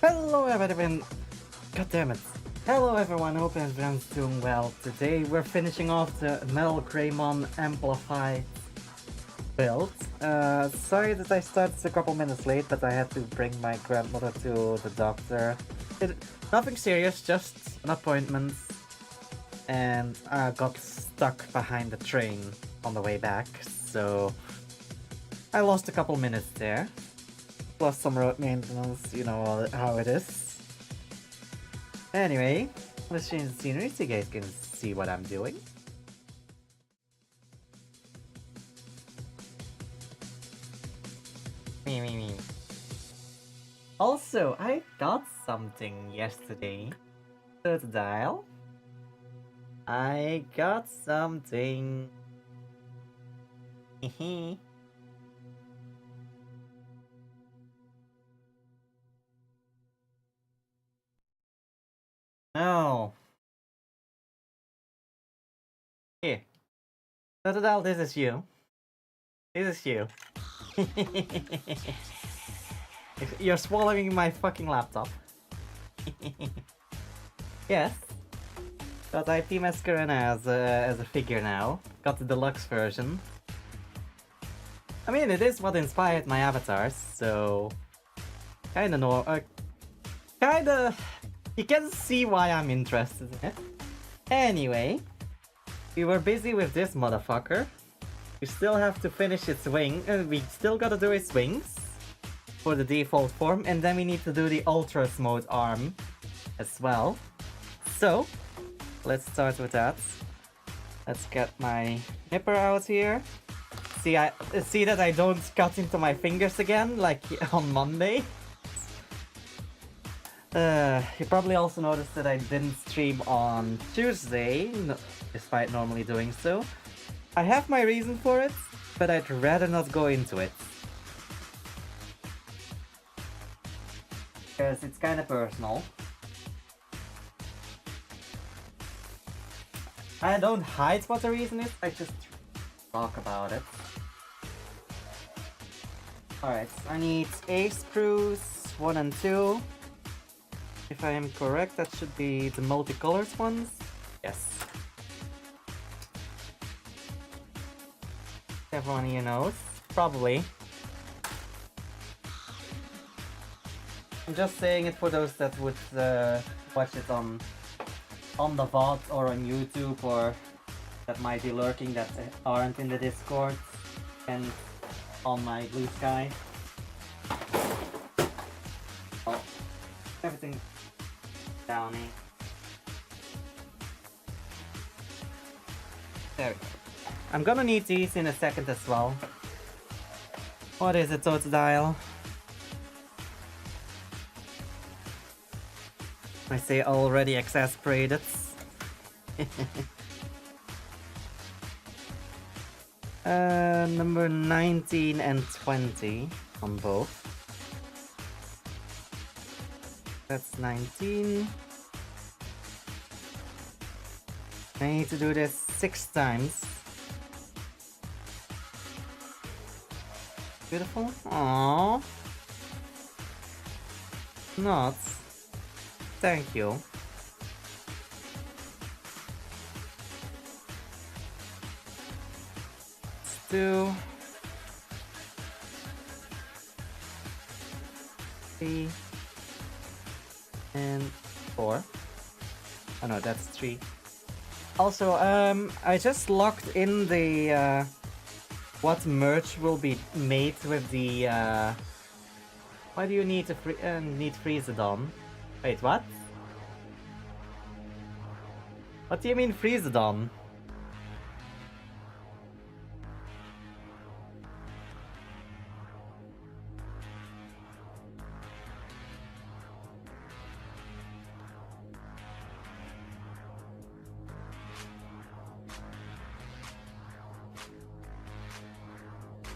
Hello everyone! God damn it! Hello everyone, hope everyone's doing well. Today we're finishing off the metalgreymon amplified build. Sorry that I started a couple minutes late, but I had to bring my grandmother to the doctor. Nothing serious, just an appointment. And I got stuck behind the train on the way back, so I lost a couple minutes there. Plus some road maintenance, you know how it is. Anyway, let's change the scenery so you guys can see what I'm doing. Me. Also, I got something yesterday. So to dial. I got something. Hehe. No. Here. Totodile, this is you. This is you. You're swallowing my fucking laptop. Yes. Got IP Mascarena as a figure now. Got the deluxe version. I mean, it is what inspired my avatars, so... kinda... You can see why I'm interested in it. Anyway, we were busy with this motherfucker. We still have to finish its wing, we still gotta do its wings for the default form, and then we need to do the Ultras mode arm as well. So, let's start with that. Let's get my nipper out here. See that I don't cut into my fingers again, like on Monday. You probably also noticed that I didn't stream on Tuesday, despite normally doing so. I have my reason for it, but I'd rather not go into it. Because it's kinda personal. I don't hide what the reason is, I just talk about it. Alright, I need 8 screws, 1 and 2. If I am correct, that should be the multicolored ones. Yes. Everyone here knows. Probably. I'm just saying it for those that would watch it on the VOD or on YouTube, or that might be lurking that aren't in the Discord and on my Blue Sky. Oh, everything down here. There we go. I'm gonna need these in a second as well. What is it, Totodile? I say already exasperated. Number 19 and 20 on both. That's 19. I need to do this 6 times. Beautiful. Aww. Not. Thank you. Let's do 3 and 4. Oh no, that's 3. Also, I just locked in the what merch will be made with the why do you need to need Freezedon? Wait, what? What do you mean Freezedon?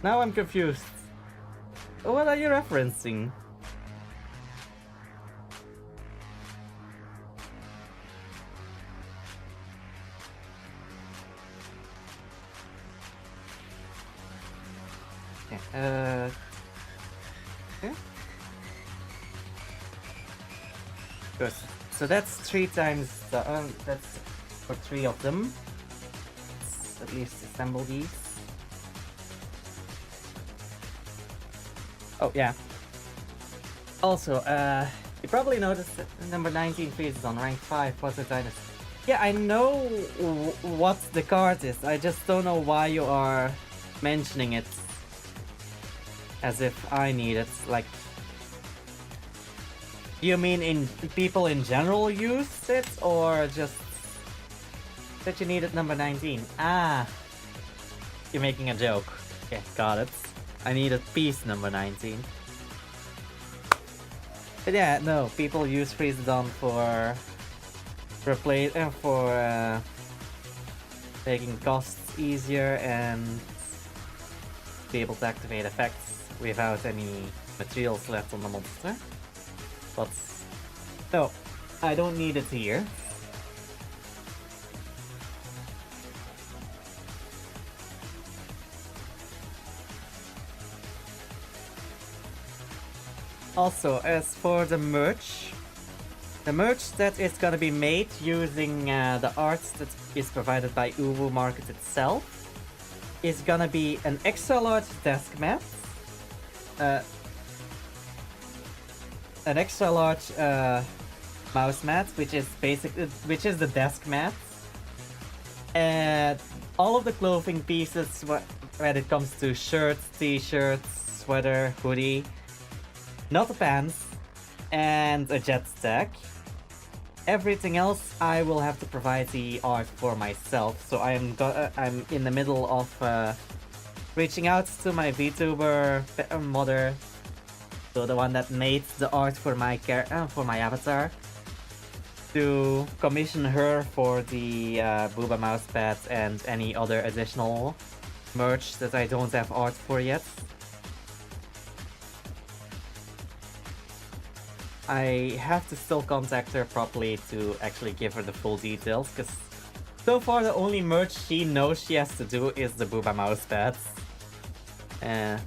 Now I'm confused. What are you referencing? Okay, Good. So that's 3 times the, that's for 3 of them. Let's at least assemble these. Oh yeah. Also, you probably noticed that number 19 freezes on rank 5. What's a dynasty? Yeah, I know what the card is. I just don't know why you are mentioning it as if I need it. Like, do you mean in people in general use it, or just that you need it number 19? Ah, you're making a joke. Okay, got it. I needed piece number 19. But yeah, no, people use Freezedon for replace for making costs easier and be able to activate effects without any materials left on the monster. But no, I don't need it here. Also, as for the merch that is gonna be made using the art that is provided by Uwu Market itself is gonna be an extra large desk mat, an extra large mouse mat, which is the desk mat, and all of the clothing pieces when it comes to shirts, t-shirts, sweater, hoodie. Not the pants, and a jet stack. Everything else I will have to provide the art for myself. So I'm in the middle of reaching out to my VTuber mother, so the one that made the art for my avatar, to commission her for the Booba mousepad and any other additional merch that I don't have art for yet. I have to still contact her properly to actually give her the full details, because so far the only merch she knows she has to do is the Booba mousepads. And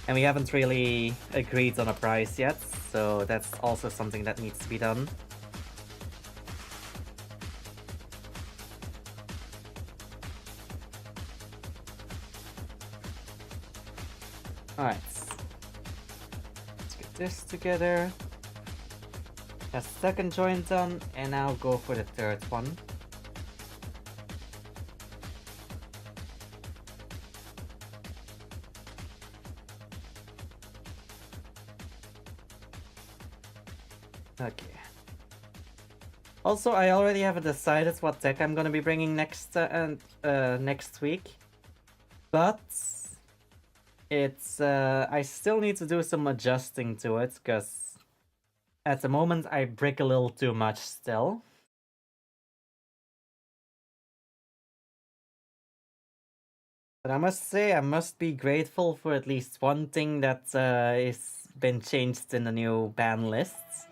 we haven't really agreed on a price yet, so that's also something that needs to be done. Alright. Let's get this together. A second joint done, and now go for the third one. Okay. Also, I already have decided what deck I'm gonna be bringing next next week, but it's I still need to do some adjusting to it, because at the moment, I brick a little too much still. But I must say, I must be grateful for at least one thing that is been changed in the new ban lists.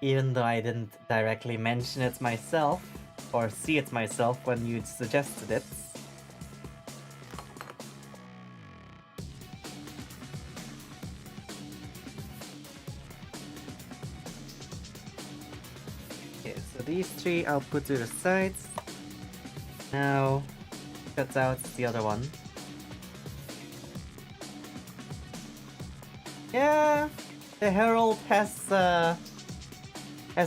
Even though I didn't directly mention it myself, or see it myself when you suggested it. Okay, so these 3 I'll put to the side. Now, cut out the other one. Yeah, the Herald has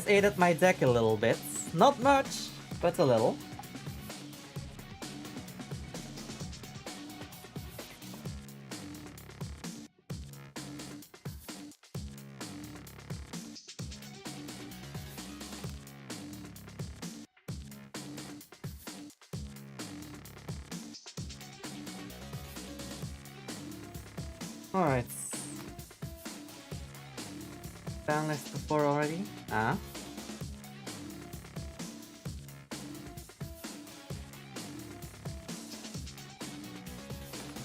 aided my deck a little bit. Not much, but a little. Alright. Ban list before already? Ah.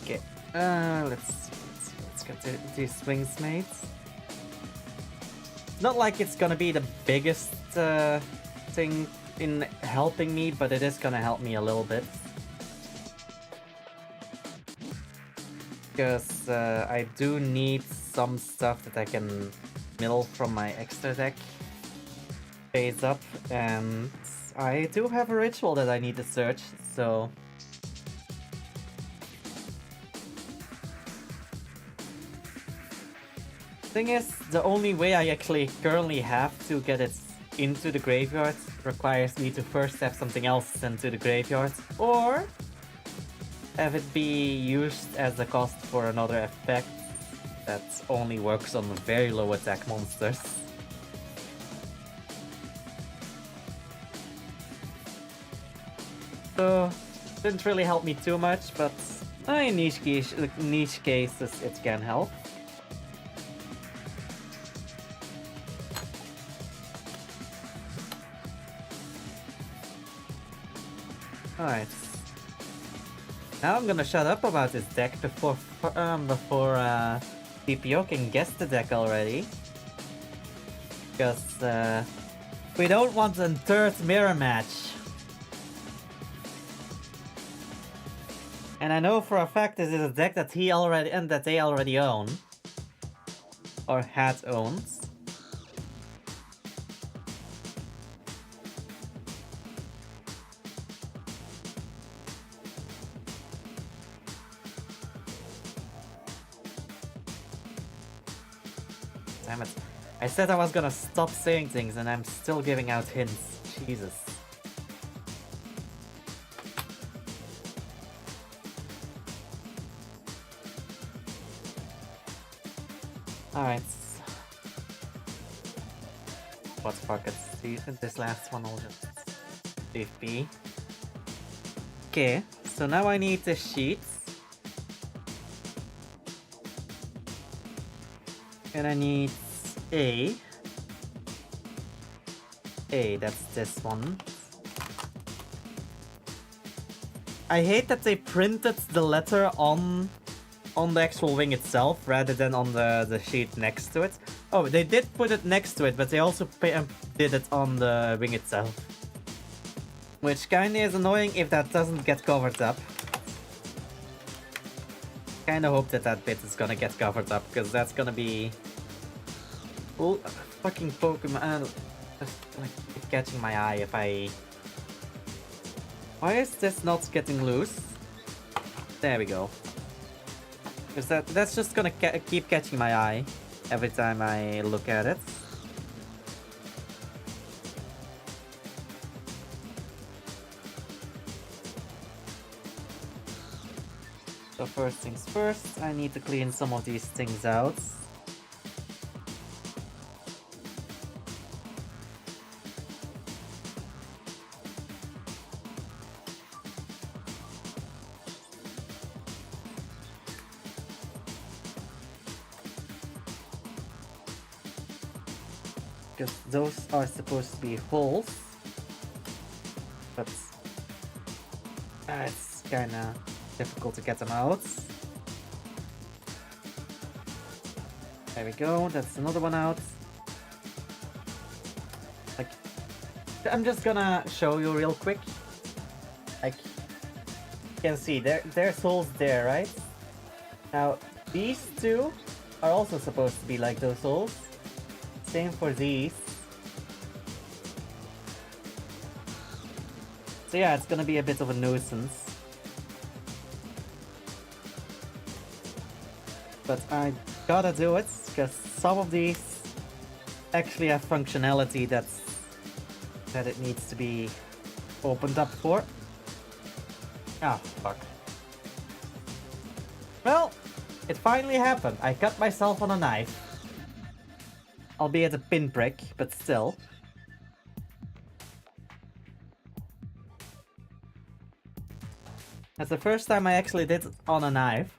Okay. Let's get these swings made. Not like it's gonna be the biggest thing in helping me, but it is gonna help me a little bit. Because I do need some stuff that I can mill from my extra deck. phase up, and I do have a ritual that I need to search, so... Thing is, the only way I actually currently have to get it into the graveyard requires me to first have something else sent to the graveyard, or have it be used as a cost for another effect that only works on very low attack monsters. So, didn't really help me too much, but in niche cases it can help. Alright. Now I'm gonna shut up about this deck before PPO can guess the deck already. Because we don't want a third mirror match. And I know for a fact this is a deck that he already and that they already own. Or had owned. Damn it. I said I was gonna stop saying things and I'm still giving out hints. Jesus. Alright. What fuck it. This last one will just leave be. Okay, so now I need the sheets. And I need A, that's this one. I hate that they printed the letter on the actual wing itself rather than on the sheet next to it. Oh, they did put it next to it, but they also did it on the wing itself. Which kinda is annoying if that doesn't get covered up. Kinda hope that that bit is gonna get covered up, because that's gonna be... Oh, fucking Pokemon. That's gonna keep catching my eye if I... Why is this not getting loose? There we go. Because that's just gonna keep catching my eye every time I look at it. So first things first, I need to clean some of these things out. Because those are supposed to be holes. But it's kinda difficult to get them out. There we go, that's another one out. Like, I'm just gonna show you real quick. Like, you can see, there's holes there, right? Now, these two are also supposed to be like those holes. Same for these. So yeah, it's gonna be a bit of a nuisance. But I gotta do it, because some of these actually have functionality that it needs to be opened up for. Ah, fuck. Well, it finally happened. I cut myself on a knife. Albeit a pinprick, but still. That's the first time I actually did it on a knife.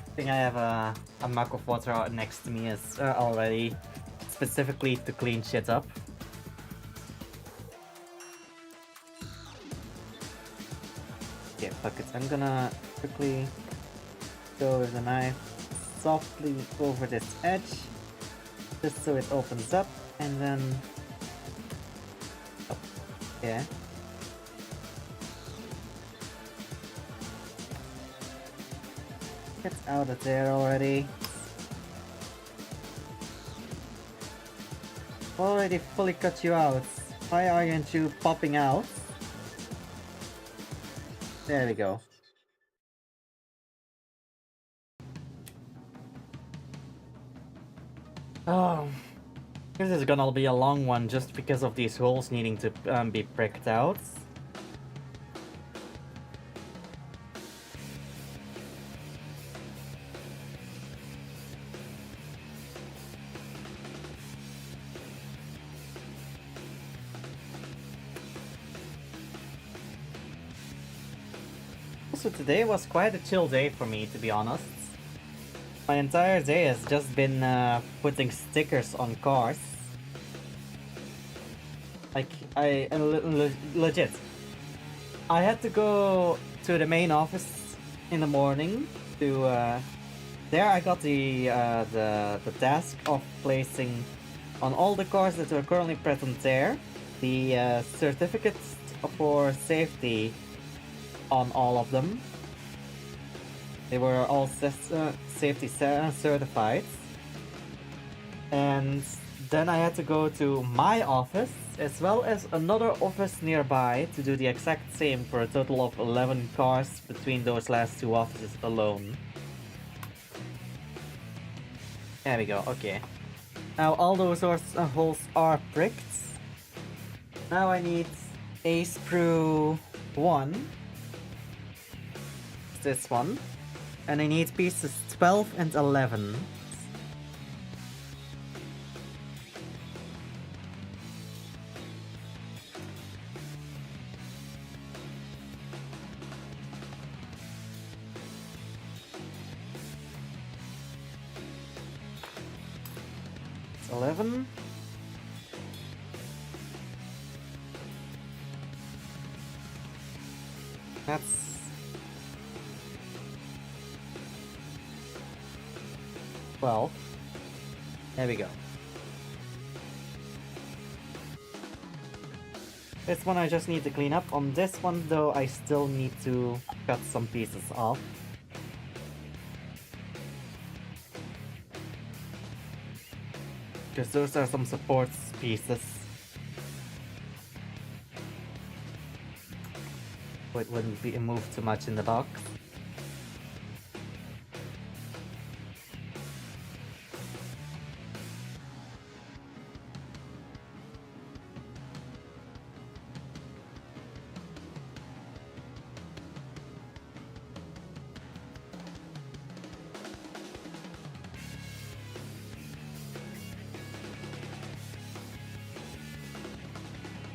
I think I have a mug of water next to me is already specifically to clean shit up. Okay, fuck it. I'm gonna quickly go with the knife softly over this edge, just so it opens up, and then... Oh, yeah. Get out of there already. Already fully cut you out. Why aren't you popping out? There we go. Oh, this is gonna be a long one just because of these holes needing to be pricked out. So today was quite a chill day for me, to be honest. My entire day has just been putting stickers on cars. Like, legit. I had to go to the main office in the morning to, there I got the task of placing on all the cars that are currently present there, the certificates for safety on all of them. They were all safety certified. And then I had to go to my office as well as another office nearby to do the exact same for a total of 11 cars between those last two offices alone. There we go, okay. Now all those holes are pricked. Now I need a sprue 1. This one. And I need pieces 12 and 11. It's 11. That's 12. There we go. This one I just need to clean up. On this one though, I still need to cut some pieces off. Because those are some support pieces. So it wouldn't be moved too much in the box.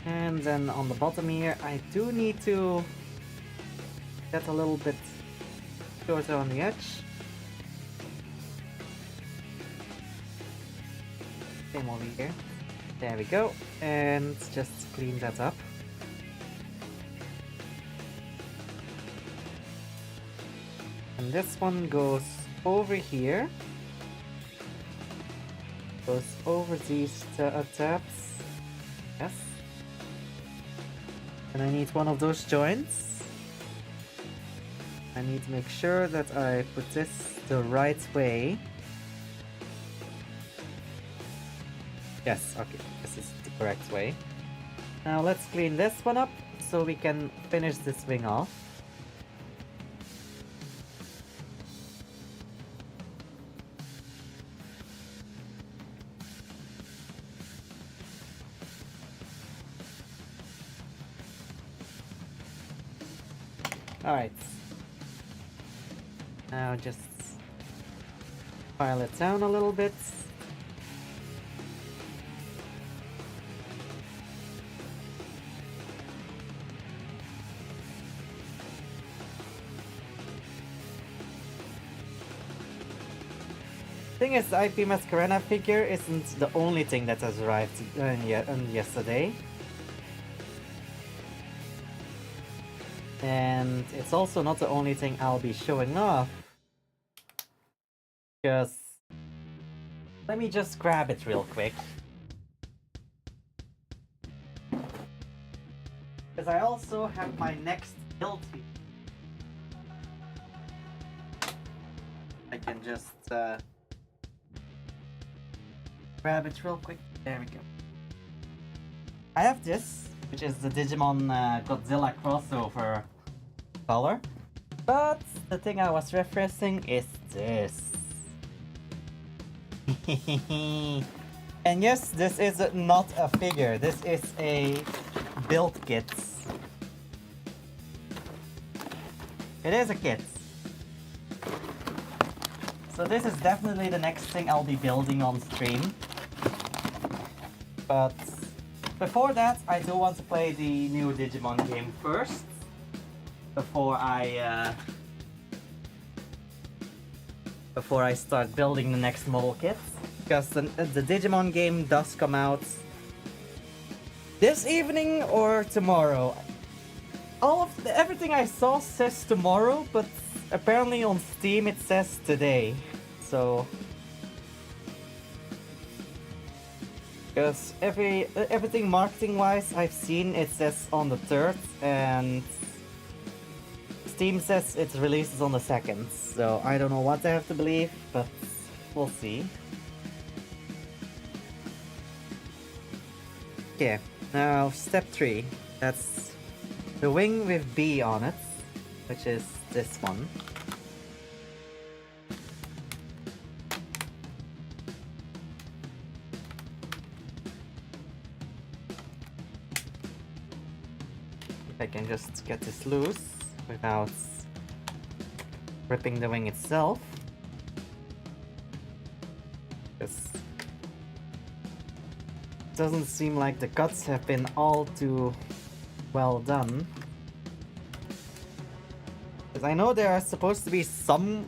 And then on the bottom here, I do need to get a little bit shorter on the edge. Same over here. There we go. And just clean that up. And this one goes over here. Goes over these tabs. Yes. And I need one of those joints. I need to make sure that I put this the right way. Yes, okay, this is the correct way. Now let's clean this one up so we can finish this wing off. Alright. Now just pile it down a little bit. Thing is, the IP Masquerena figure isn't the only thing that has arrived yesterday. And it's also not the only thing I'll be showing off. Because... let me just grab it real quick. Because I also have my next build. I can just grab it real quick. There we go. I have this, which is the Digimon Godzilla crossover color. But the thing I was referencing is this. And yes, this is not a figure. This is a build kit. It is a kit. So this is definitely the next thing I'll be building on stream. But before that, I do want to play the new Digimon game first. Before I start building the next model kit. Because the Digimon game does come out this evening or tomorrow. Everything I saw says tomorrow, but apparently on Steam it says today. So because everything marketing wise I've seen it says on the 3rd, and Steam says it releases on the 2nd. So I don't know what I have to believe, but we'll see. Okay, now step 3. That's the wing with B on it, which is this one. If I can just get this loose without ripping the wing itself. Because it doesn't seem like the cuts have been all too well done. Because I know there are supposed to be some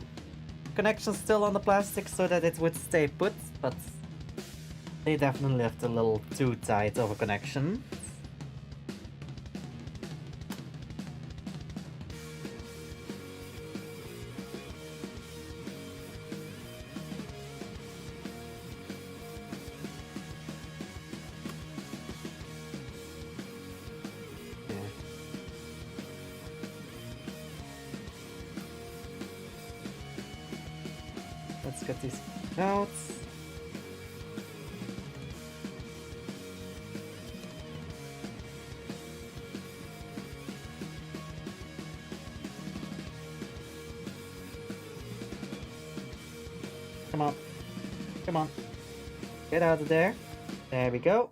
connections still on the plastic so that it would stay put, but they definitely left a little too tight of a connection. Let's get these out. Come on. Come on. Get out of there. There we go.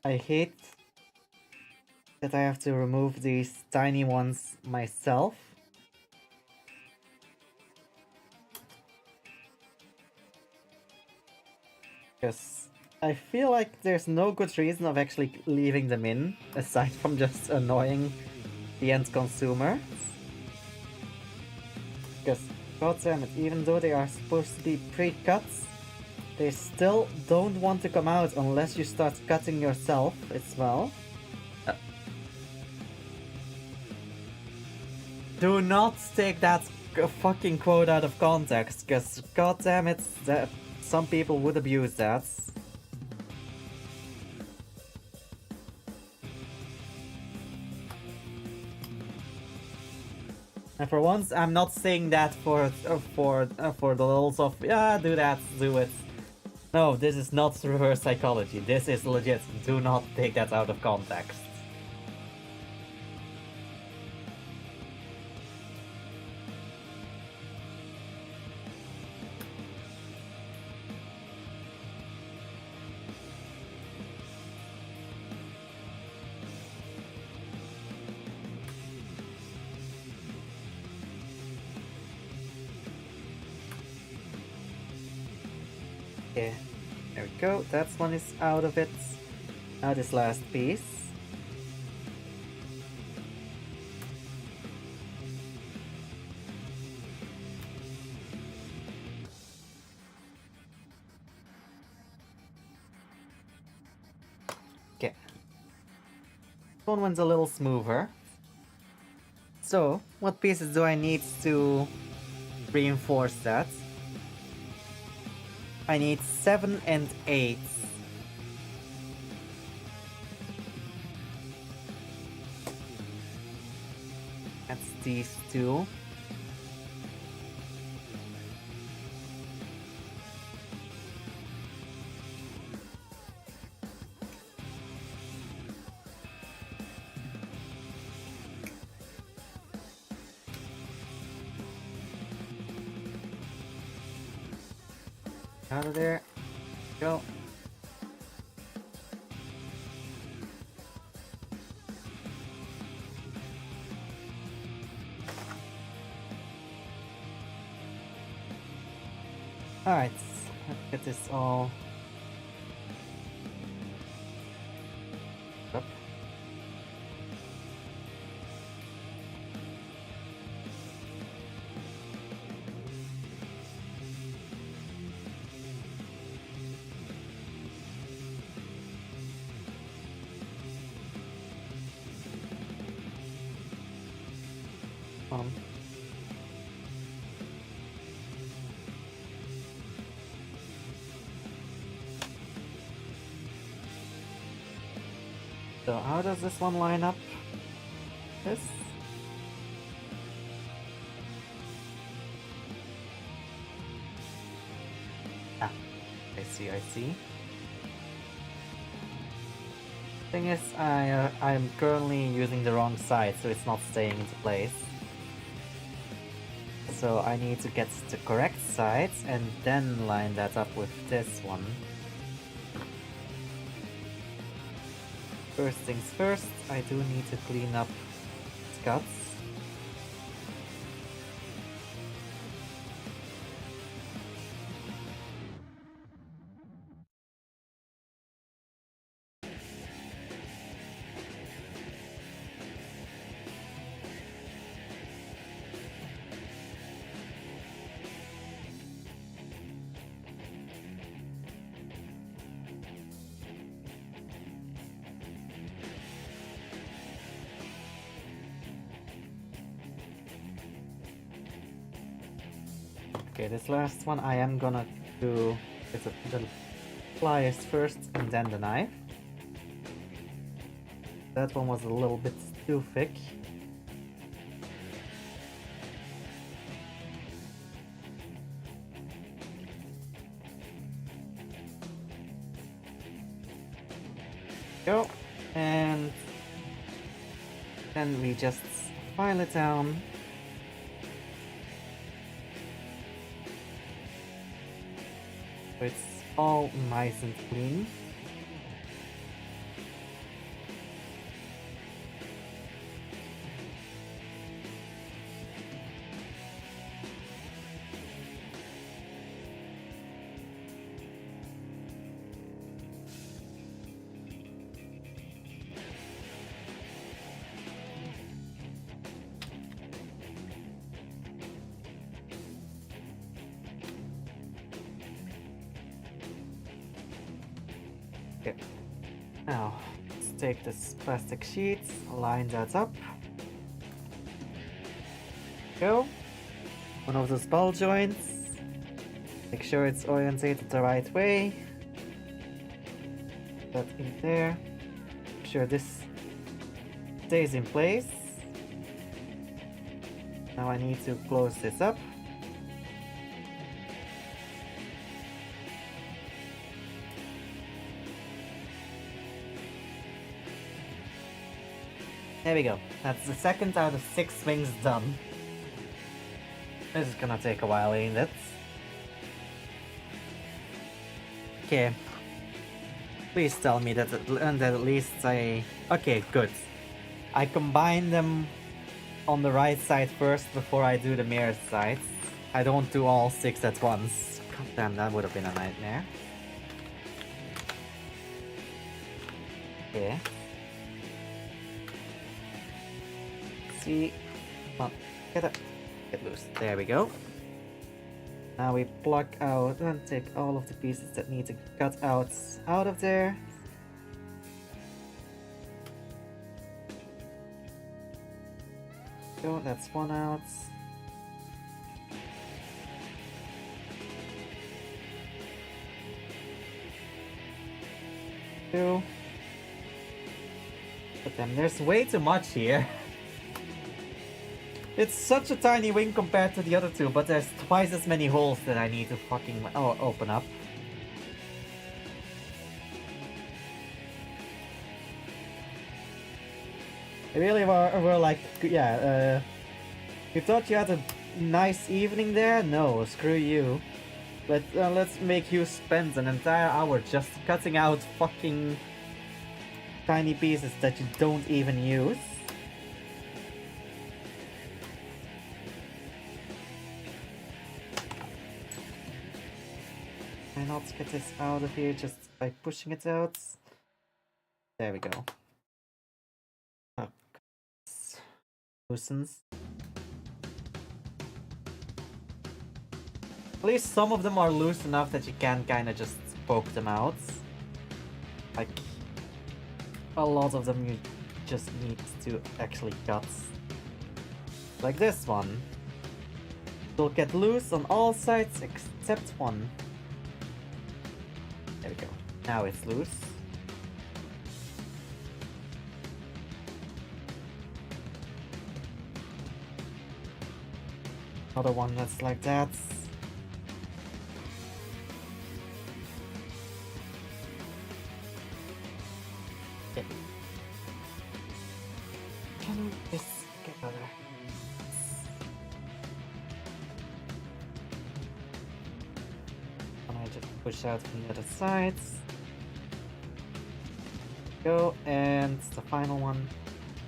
I hate that I have to remove these tiny ones myself. Because I feel like there's no good reason of actually leaving them in, aside from just annoying the end consumer. Because, goddamn it, even though they are supposed to be pre-cut, they still don't want to come out unless you start cutting yourself as well. Do not take that fucking quote out of context, because goddamn it, some people would abuse that. And for once, I'm not saying that for the lulz of yeah, do that, do it. No, this is not reverse psychology. This is legit. Do not take that out of context. Okay, there we go. That one is out of it. Now this last piece. Okay. This one's a little smoother. So, what pieces do I need to reinforce that? I need 7 and 8. these two. Out of there. Go. Alright, let's get this all up. So how does this one line up? This? Ah, I see. Thing is, I'm currently using the wrong side, so it's not staying into place. So I need to get the correct sides and then line that up with this one. First things first, I do need to clean up cuts. Okay, this last one I am gonna do with the pliers first and then the knife. That one was a little bit too thick. Go, and then we just file it down. So it's all nice and clean. Okay, now let's take this plastic sheet, line that up. Go. One of those ball joints. Make sure it's orientated the right way. That in there. Make sure this stays in place. Now I need to close this up. There we go. That's the second out of 6 swings done. This is gonna take a while, ain't it? Okay. Please tell me that at least I... Okay, good. I combine them on the right side first before I do the mirror sides. I don't do all 6 at once. God damn, that would have been a nightmare. Okay. See, come on, get loose. There we go. Now we pluck out and take all of the pieces that need to cut out of there. Go, that's one out. Two. But then there's way too much here. It's such a tiny wing compared to the other two, but there's twice as many holes that I need to fucking open up. Really were like, yeah, you thought you had a nice evening there? No, screw you. Let's make you spend an entire hour just cutting out fucking tiny pieces that you don't even use. Why not get this out of here just by pushing it out? There we go. Oh, loosens. At least some of them are loose enough that you can kind of just poke them out. Like, a lot of them you just need to actually cut. Like this one. It'll get loose on all sides except one. There we go. Now it's loose. Another one that's like that. Okay. Can this get better? And I just push out from the other sides. Go, and the final one.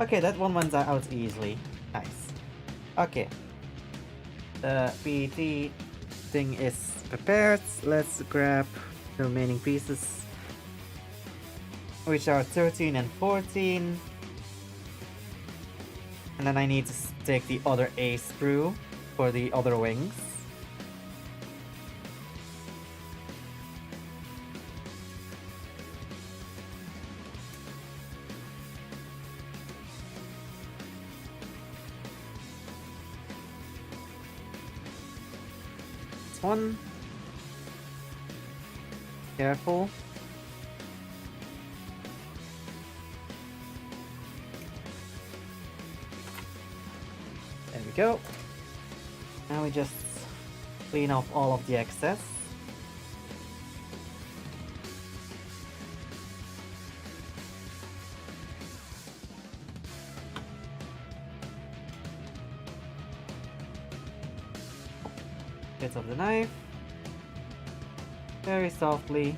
Okay, that one went out easily. Nice. Okay. The PET thing is prepared. Let's grab the remaining pieces, which are 13 and 14. And then I need to take the other A sprue for the other wings. One. Careful. There we go. Now we just clean off all of the excess. Bit of the knife. Very softly.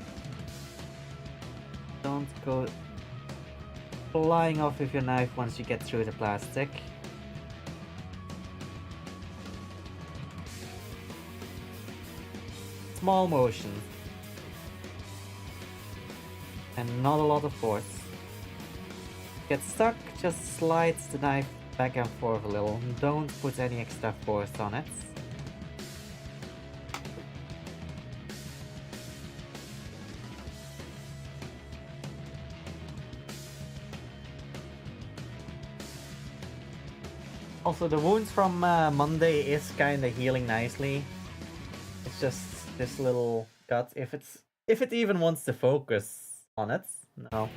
Don't go flying off with your knife once you get through the plastic. Small motion. And not a lot of force. Get stuck, just slide the knife back and forth a little. Don't put any extra force on it. Also, the wound from Monday is kinda healing nicely. It's just this little cut. If it even wants to focus on it. No.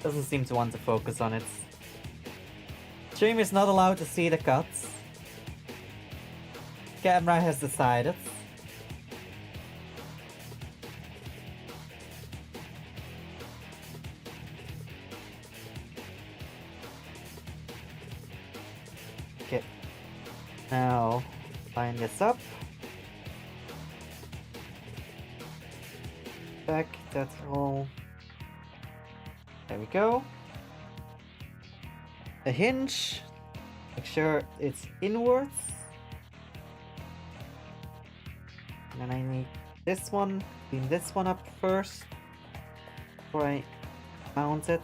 Doesn't seem to want to focus on it. Stream is not allowed to see the cuts. Camera has decided. Okay. Now, line this up. Back that hole. There we go. A hinge. Make sure it's inwards. And then I need this one. Clean this one up first before I mount it.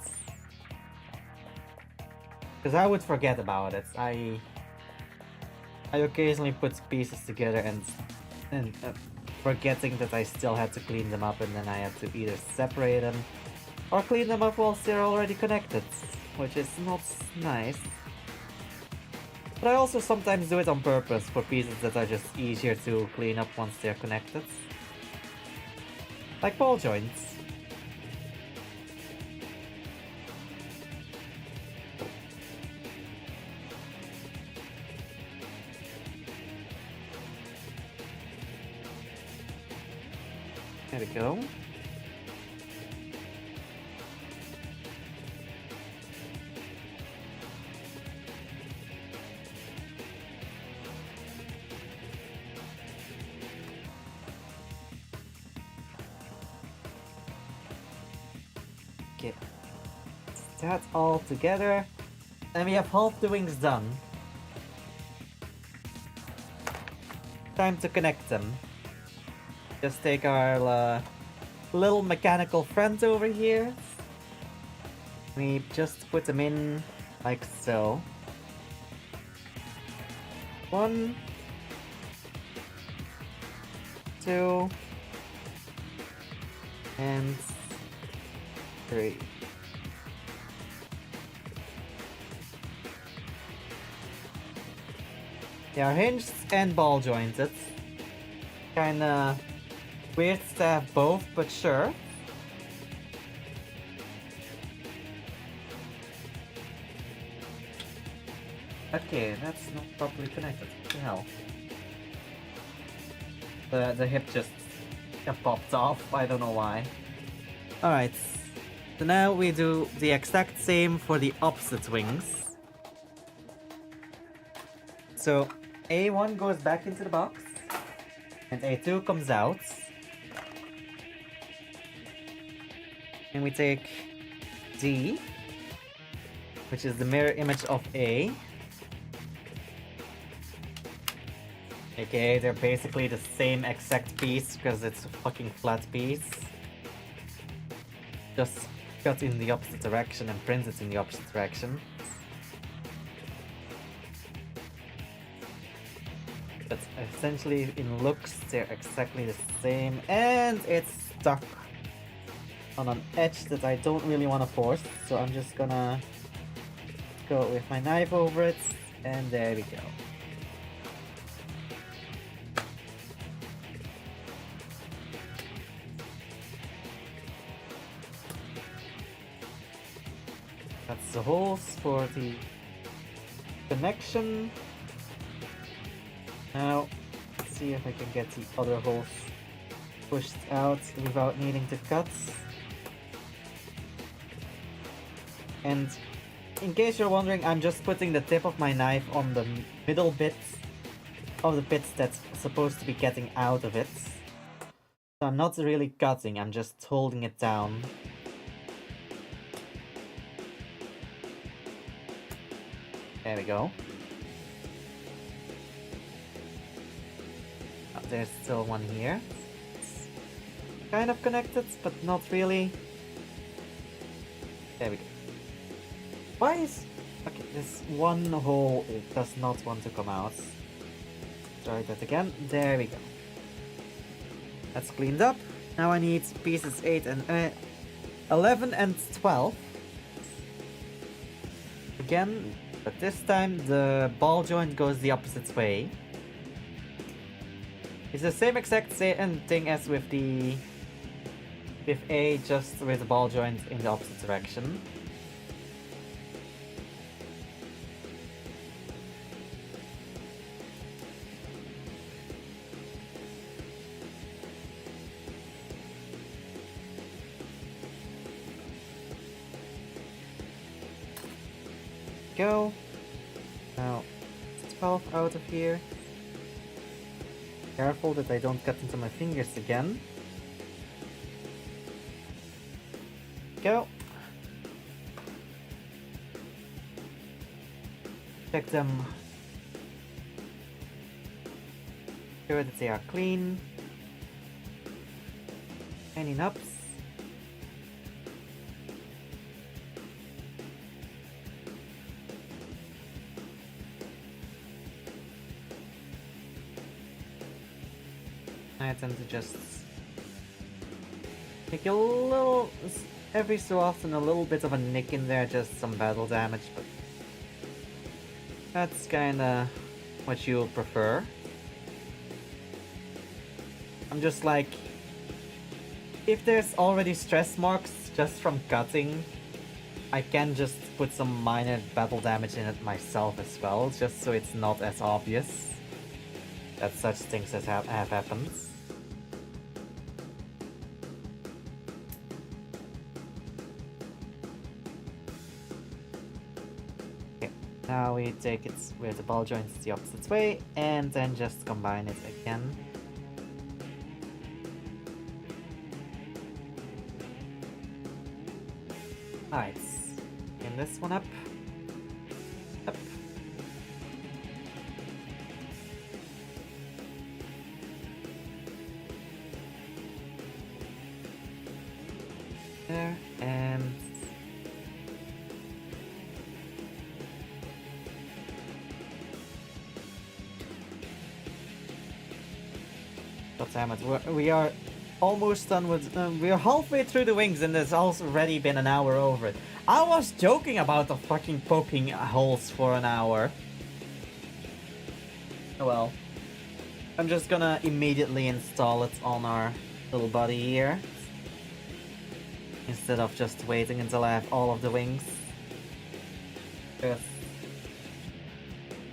Because I would forget about it. I occasionally put pieces together and forgetting that I still had to clean them up, and then I had to either separate them or clean them up whilst they're already connected, which is not nice. But I also sometimes do it on purpose for pieces that are just easier to clean up once they're connected. Like ball joints. go. Okay, that's all together. And we have half the wings done. Time to connect them. Just take our little mechanical friends over here. We just put them in like so. 1, 2, and 3. They are hinged and ball jointed. Kinda weird to have both, but sure. Okay, that's not properly connected. What the hell? The hip just popped off. I don't know why. Alright. So now we do the exact same for the opposite wings. So A1 goes back into the box. And A2 comes out. And we take D, which is the mirror image of A. Okay, they're basically the same exact piece because it's a fucking flat piece. Just cut in the opposite direction and print it in the opposite direction. But essentially, in looks, they're exactly the same, and it's stuck on an edge that I don't really want to force, so I'm just gonna go with my knife over it, and there we go. That's the holes for the connection. Now, let's see if I can get the other holes pushed out without needing to cut. And in case you're wondering, I'm just putting the tip of my knife on the middle bit of the bits that's supposed to be getting out of it. So I'm not really cutting, I'm just holding it down. There we go. Oh, there's still one here. It's kind of connected, but not really. There we go. Why is... Okay, this one hole, it does not want to come out. Try that again. There we go. That's cleaned up. Now I need pieces 8 and 11 and 12. Again, but this time the ball joint goes the opposite way. It's the same exact thing as with the... with A, just with the ball joint in the opposite direction. Go. Now, 12 out of here. Careful that I don't cut into my fingers again. Go. Check them. Sure that they are clean. Any nubs? I tend to just take a little, every so often, a little bit of a nick in there, just some battle damage, but that's kinda what you'll prefer. I'm just like, if there's already stress marks just from cutting, I can just put some minor battle damage in it myself as well, just so it's not as obvious that such things have happened. Now we take it where the ball joins the opposite way, and then just combine it again. Alright, clean this one up. Up. There, and God damn it, we are almost done with... we are halfway through the wings and there's already been an hour over it. I was joking about the fucking poking holes for an hour. Oh well. I'm just gonna immediately install it on our little buddy here. Instead of just waiting until I have all of the wings. Yes.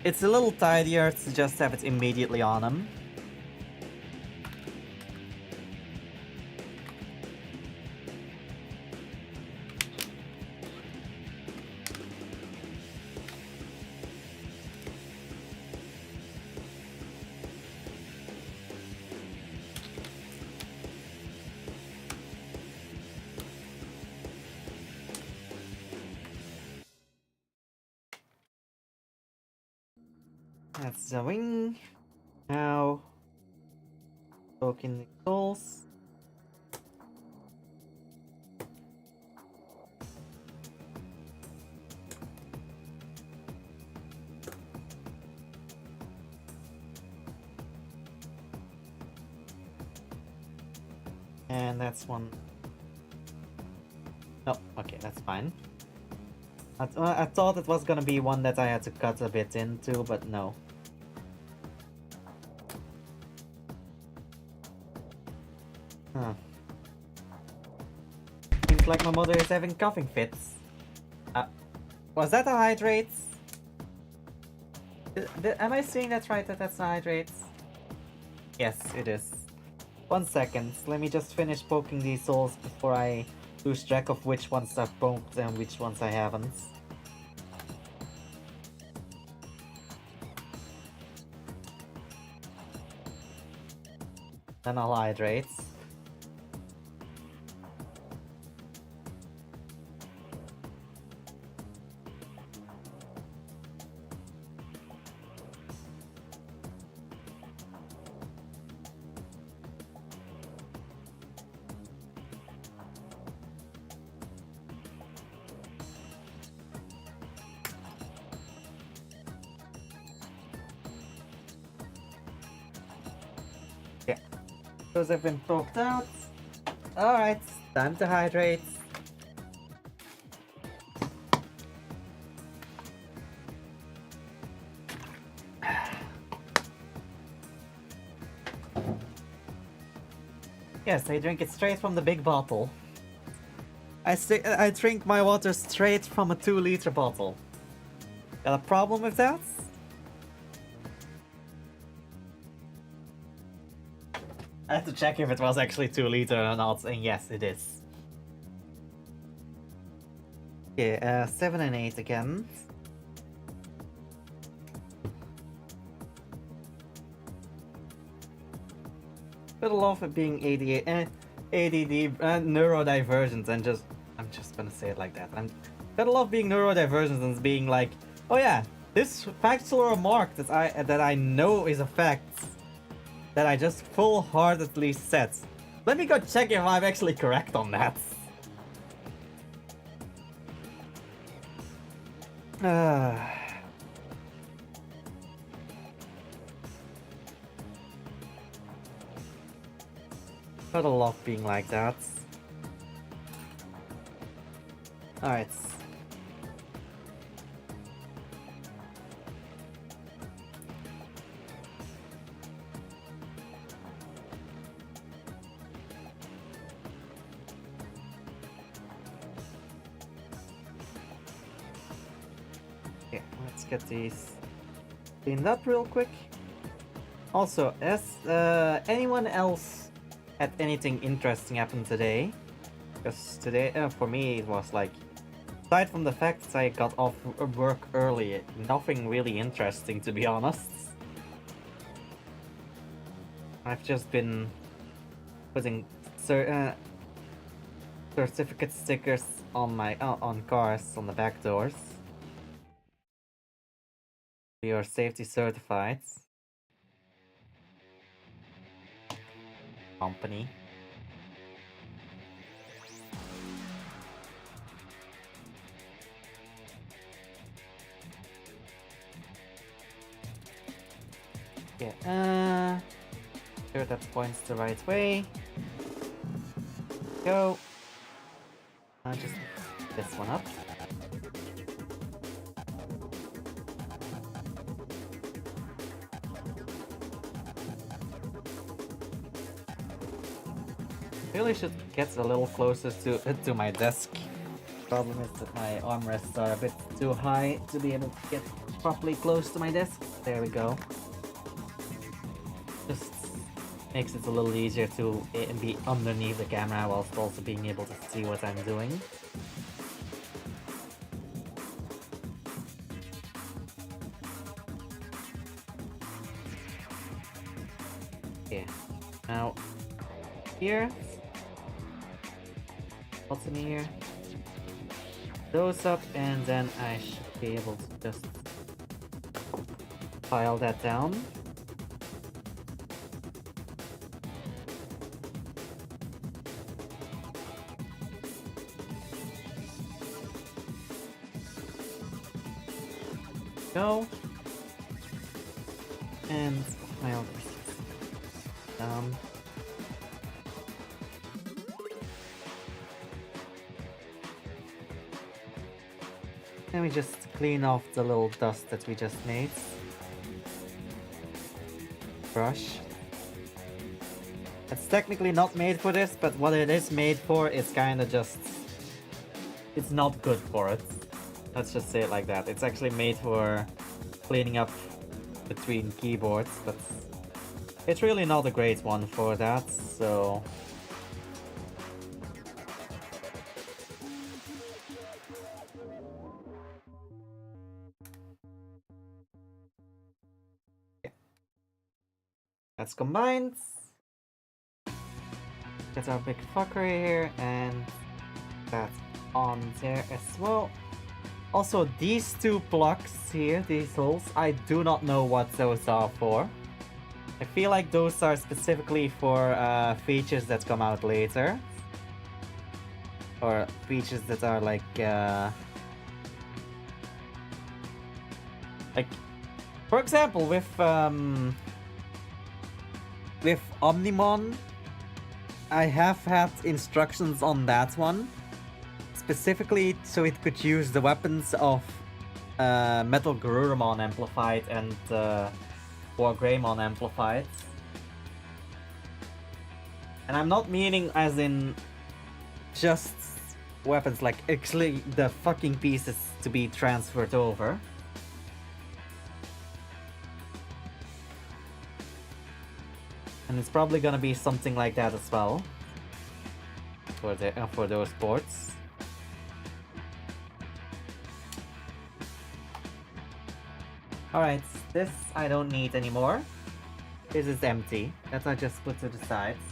It's a little tidier to just have it immediately on him. That's the wing. Now, poking the holes. And that's one. Oh, okay, that's fine. I thought it was gonna be one that I had to cut a bit into, but no. Huh. Seems like my mother is having coughing fits. Was that a hydrate? Am I seeing that right, that that's a hydrate? Yes, it is. 1 second, let me just finish poking these holes before I lose track of which ones I've poked and which ones I haven't. Then I'll hydrate. Yeah, those have been poked out. Alright, time to hydrate. Yes, I drink it straight from the big bottle. I drink my water straight from a 2-liter bottle. Got a problem with that? I had to check if it was actually 2-liter or not, and yes, it is. Okay, 7 and 8 again. But a lot of it being ADD, neurodivergent, and I'm just gonna say it like that. Got a lot of being neurodivergent and being like, oh yeah, this factual remark that I know is a fact, that I just full-heartedly said. Let me go check if I'm actually correct on that. Got a lot being like that. Alright. Okay, let's get these cleaned up real quick. Also, has anyone else had anything interesting happen today? Because today, for me, it was like aside from the fact that I got off work early, nothing really interesting, to be honest. I've just been putting certificate stickers on my on cars on the back doors. We are safety certified. Company. Yeah, sure that points the right way. Go. Just this one up. Really should get a little closer to my desk. Problem is that my armrests are a bit too high to be able to get properly close to my desk. There we go. Just makes it a little easier to be underneath the camera whilst also being able to see what I'm doing. Yeah. Now, here. What's in here? Those up, and then I should be able to just file that down. Go. And file this down. And we just clean off the little dust that we just made. Brush. It's technically not made for this, but what it is made for is kinda just... It's not good for it. Let's just say it like that. It's actually made for cleaning up between keyboards, but it's really not a great one for that, so... That's combined. Get our big fucker here, and that's on there as well. Also, these two plugs here, these holes, I do not know what those are for. I feel like those are specifically for features that come out later. Or features that are like, for example, with Omnimon, I have had instructions on that one, specifically so it could use the weapons of metalgreymon amplified and greymon amplified. And I'm not meaning as in just weapons, like actually the fucking pieces to be transferred over. And it's probably gonna be something like that as well for those ports. Alright, this I don't need anymore. This is empty. That I just put to the sides.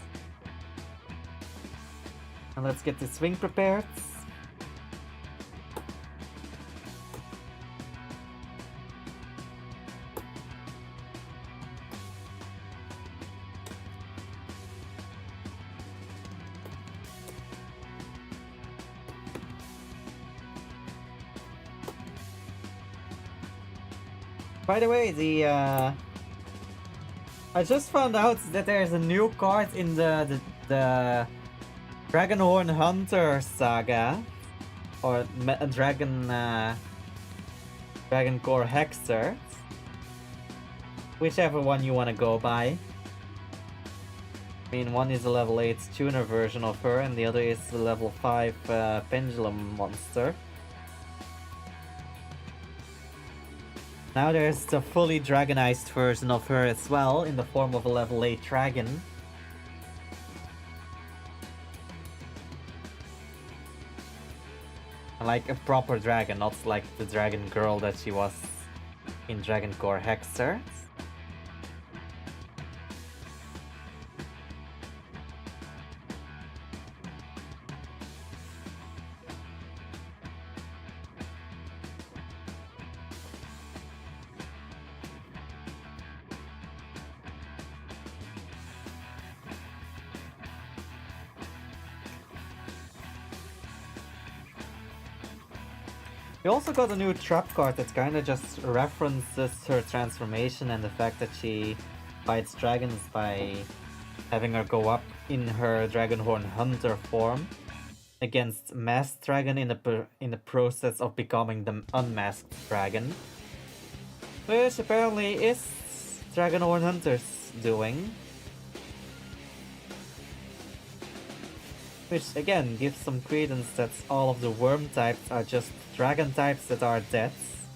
And let's get the swing prepared. By the way, I just found out that there's a new card in the Dragonhorn Hunter saga, or Dragon Core Hexer, whichever one you want to go by. I mean, one is a level 8 tuner version of her, and the other is the level 5 pendulum monster. Now there's the fully dragonized version of her as well, in the form of a level 8 dragon. Like a proper dragon, not like the dragon girl that she was in Dragon Core Hexer. We also got a new trap card that kinda just references her transformation and the fact that she fights dragons by having her go up in her Dragonhorn Hunter form against Masked Dragon in the process of becoming the Unmasked Dragon. Which apparently is Dragonhorn Hunter's doing. Which again gives some credence that all of the worm types are just dragon types that are deaths.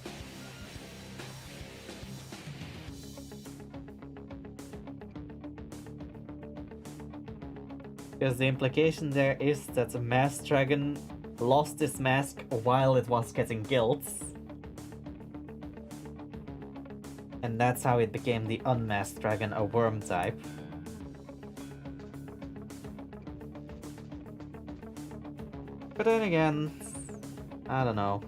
Because the implication there is that the masked dragon lost his mask while it was getting killed. And that's how it became the unmasked dragon, a worm type. But then again, I don't know.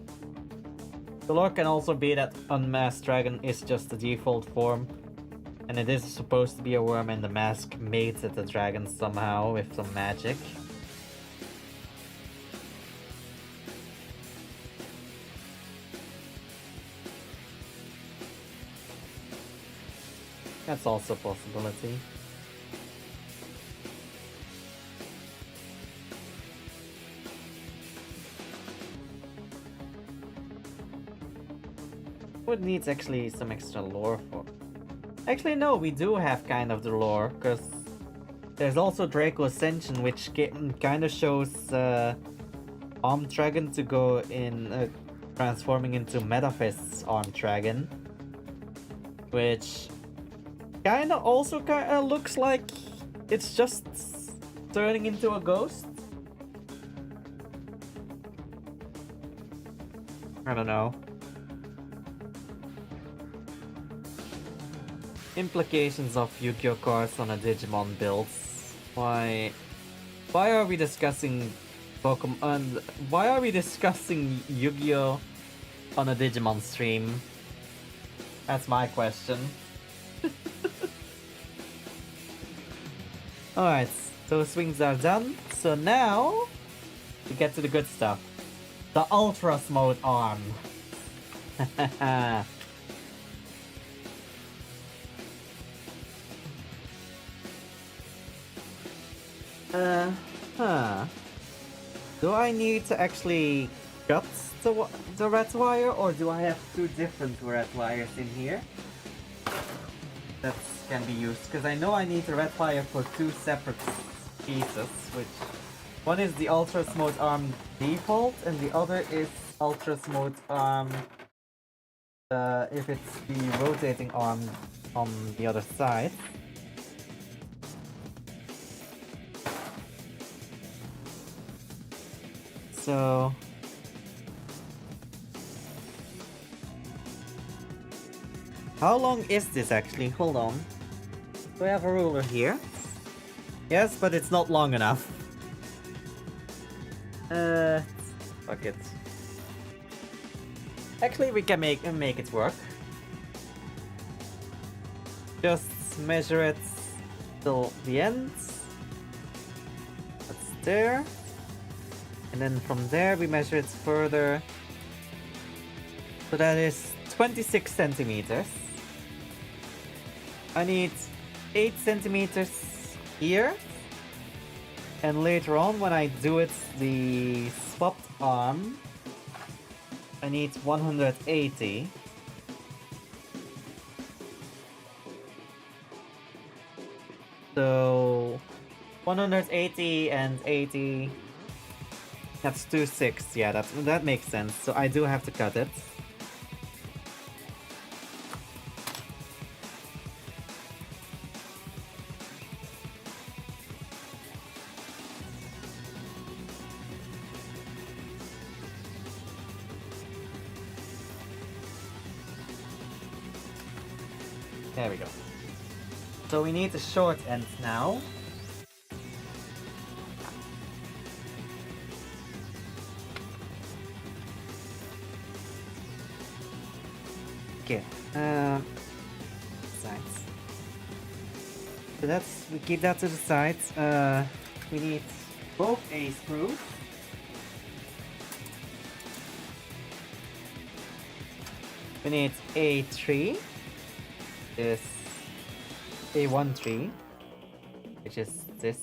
The lore can also be that Unmasked Dragon is just the default form, and it is supposed to be a worm and the mask mates at the dragon somehow with some magic. That's also a possibility. Would needs actually some extra lore for. Actually, no, we do have kind of the lore, because there's also Draco Ascension, which kind of shows Armed Dragon to go in transforming into Metafist's Armed Dragon, which kind of also looks like it's just turning into a ghost. I don't know. Implications of Yu-Gi-Oh cards on a Digimon builds. Why are we discussing Pokemon? Why are we discussing Yu-Gi-Oh on a Digimon stream? That's my question. Alright, those swings are done. So now we get to the good stuff. The Ultras mode arm. Do I need to actually cut the red wire, or do I have two different red wires in here that can be used? Because I know I need the red wire for two separate pieces, which one is the Ultras mode arm default, and the other is Ultras mode arm if it's the rotating arm on the other side. So how long is this actually? Hold on. Do I have a ruler here? Yes, but it's not long enough. Fuck it. Actually, we can make it work. Just measure it till the end. That's there. And then from there we measure it further. So that is 26 centimeters. I need 8 centimeters here. And later on when I do it the swapped arm, I need 180. So 180 and 80. That's 2/6, yeah, that makes sense. So I do have to cut it. There we go. So we need the short end now. Okay. Sides. So we keep that to the sides. We need both A screws. We need A3. This A1 tree, which is this.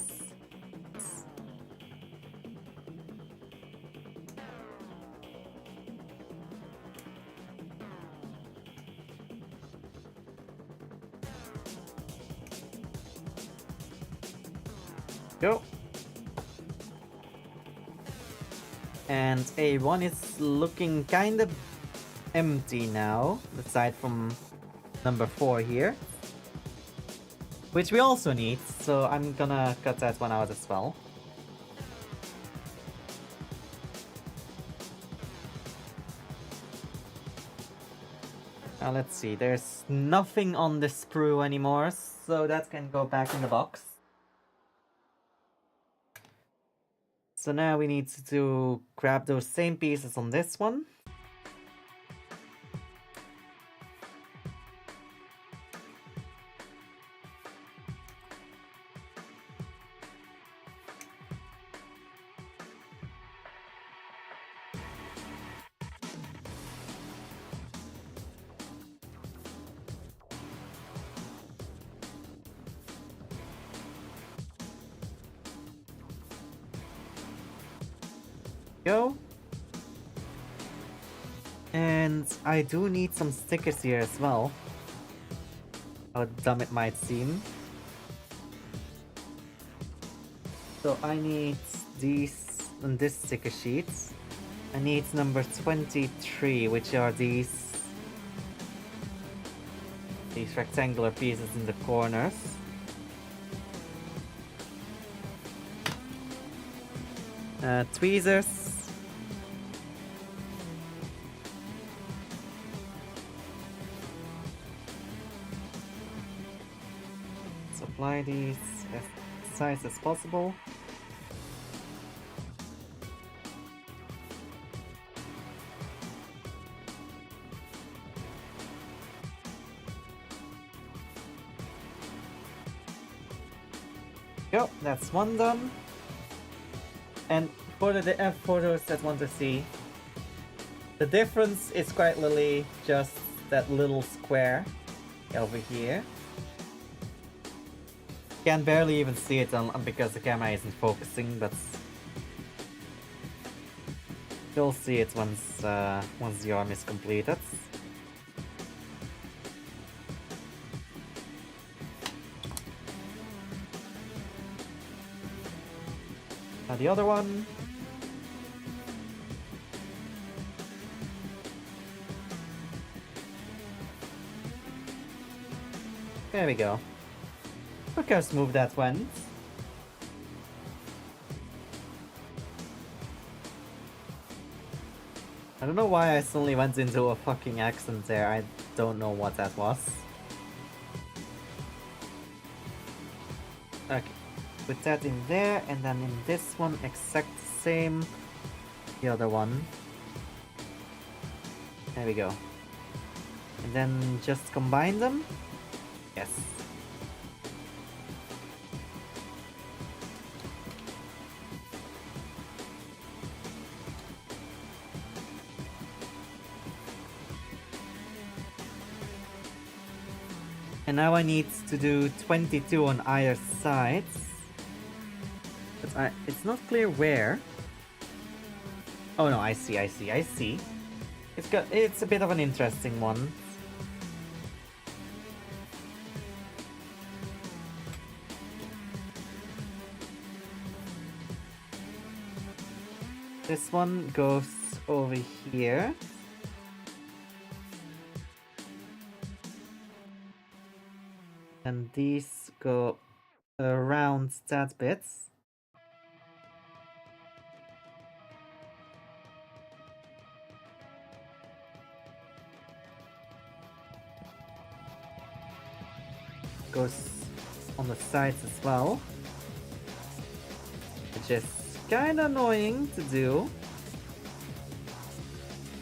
Go. And A1 is looking kind of empty now, aside from number 4 here. Which we also need, so I'm gonna cut that one out as well. Now let's see, there's nothing on the sprue anymore, so that can go back in the box. So now we need to grab those same pieces on this one. Go. And I do need some stickers here as well. How dumb it might seem. So I need these on this sticker sheet. I need number 23, which are these rectangular pieces in the corners. Tweezers. Let's apply these as precise as possible. Go, that's one done. And for the photos that want to see, the difference is quite literally just that little square over here. Can barely even see it because the camera isn't focusing, but you'll see it once the arm is completed. Now the other one. There we go. Look how smooth that went. I don't know why I suddenly went into a fucking accent there. I don't know what that was. Okay. Put that in there, and then in this one, exact same. The other one. There we go. And then just combine them. Yes. And now I need to do 22 on either sides. But it's not clear where. Oh no, I see. It's a bit of an interesting one. This one goes over here. And these go around that bit. goes on the sides as well. Which is kinda annoying to do.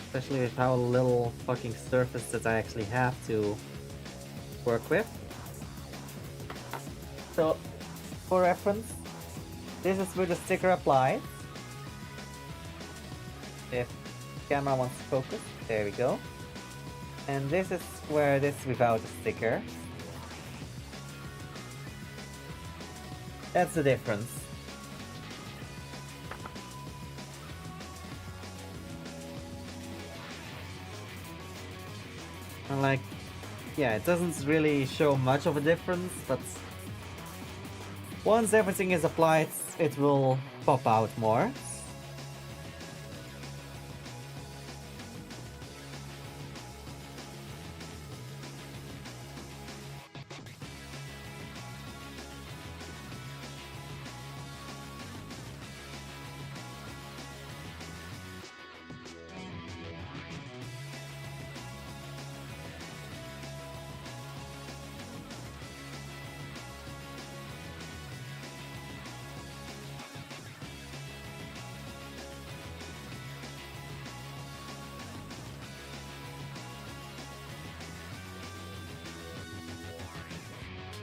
Especially with how little fucking surface that I actually have to work with. So, for reference, this is where the sticker applies. If camera wants to focus, there we go. And this is where it is without a sticker. That's the difference. And like, yeah, it doesn't really show much of a difference, but once everything is applied, it will pop out more.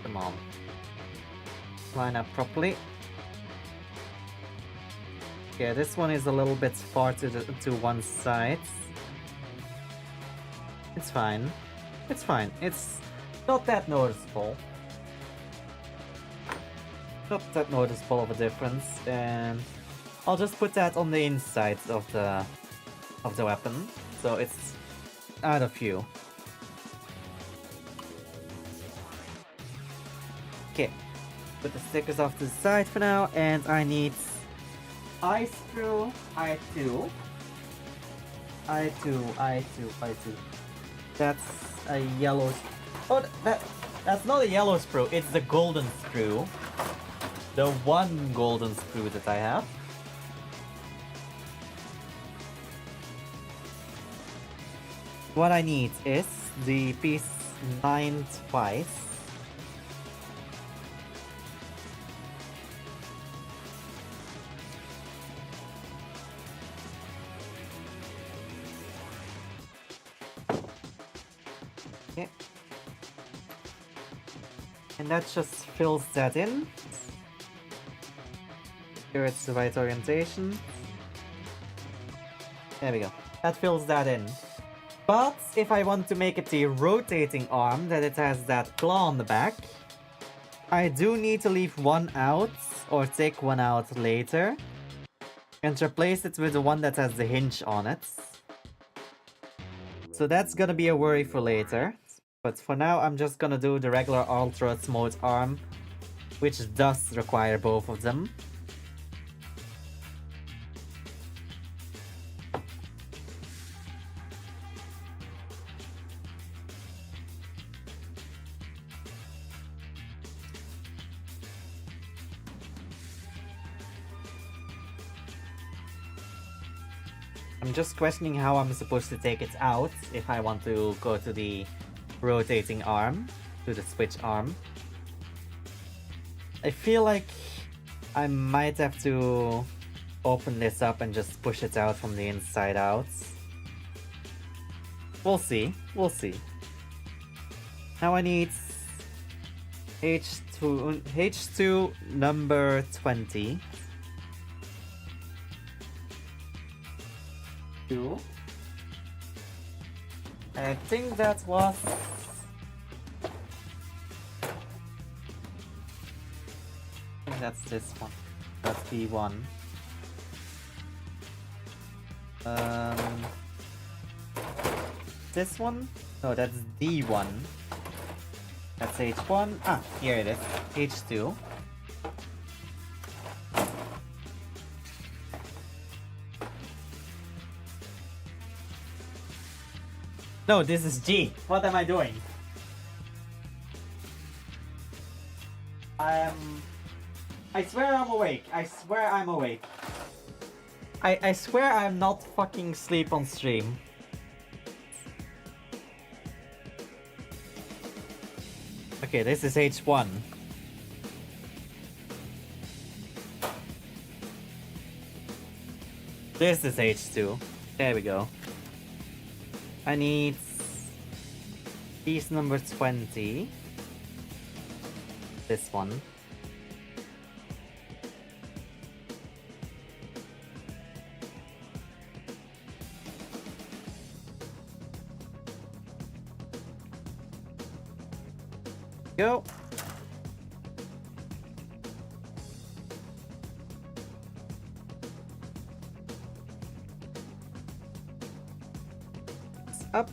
Come on. Line up properly. Yeah, this one is a little bit far to one side. It's fine. It's fine. It's not that noticeable. Not that noticeable of a difference, and I'll just put that on the insides of the weapon, so it's out of view. Okay, put the stickers off to the side for now, and I need I screw I2. That's a yellow. Oh, that's not a yellow screw. It's the golden screw. The one golden screw that I have. What I need is the piece 9 twice. Okay. And that just fills that in. Here it's the right orientation. There we go. That fills that in. But if I want to make it the rotating arm, that it has that claw on the back, I do need to leave one out, or take one out later, and replace it with the one that has the hinge on it. So that's gonna be a worry for later. But for now, I'm just gonna do the regular Ultra Mode arm, which does require both of them. I'm just questioning how I'm supposed to take it out if I want to go to the rotating arm, to the switch arm. I feel like I might have to open this up and just push it out from the inside out. We'll see, we'll see. Now I need H2 number 20. I think that was... I think that's this one. That's B1. This one? No, that's D1. That's H1. Ah, here it is. H2. No, this is G. What am I doing? I swear I'm awake. I swear I'm awake. I swear I'm not fucking asleep on stream. Okay, this is H1. This is H2. There we go. I need piece number 20. This one. Go. Up.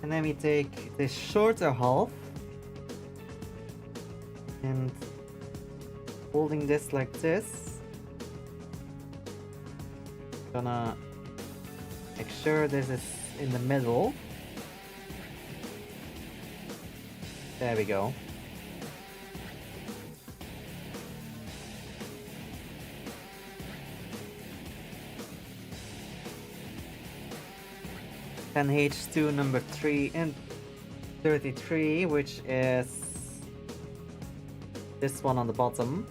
And then we take the shorter half and holding this like this. Gonna make sure this is in the middle. There we go. Then H2 number 3 and 33, which is this one on the bottom.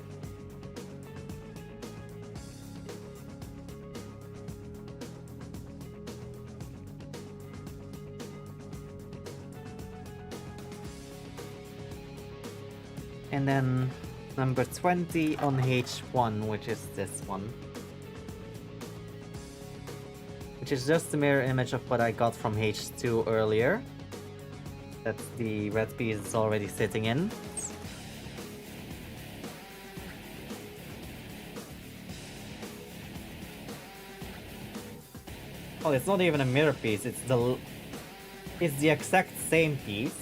And then number 20 on H1, which is this one. Which is just a mirror image of what I got from H2 earlier. That the red piece is already sitting in. Oh, it's not even a mirror piece, it's the exact same piece.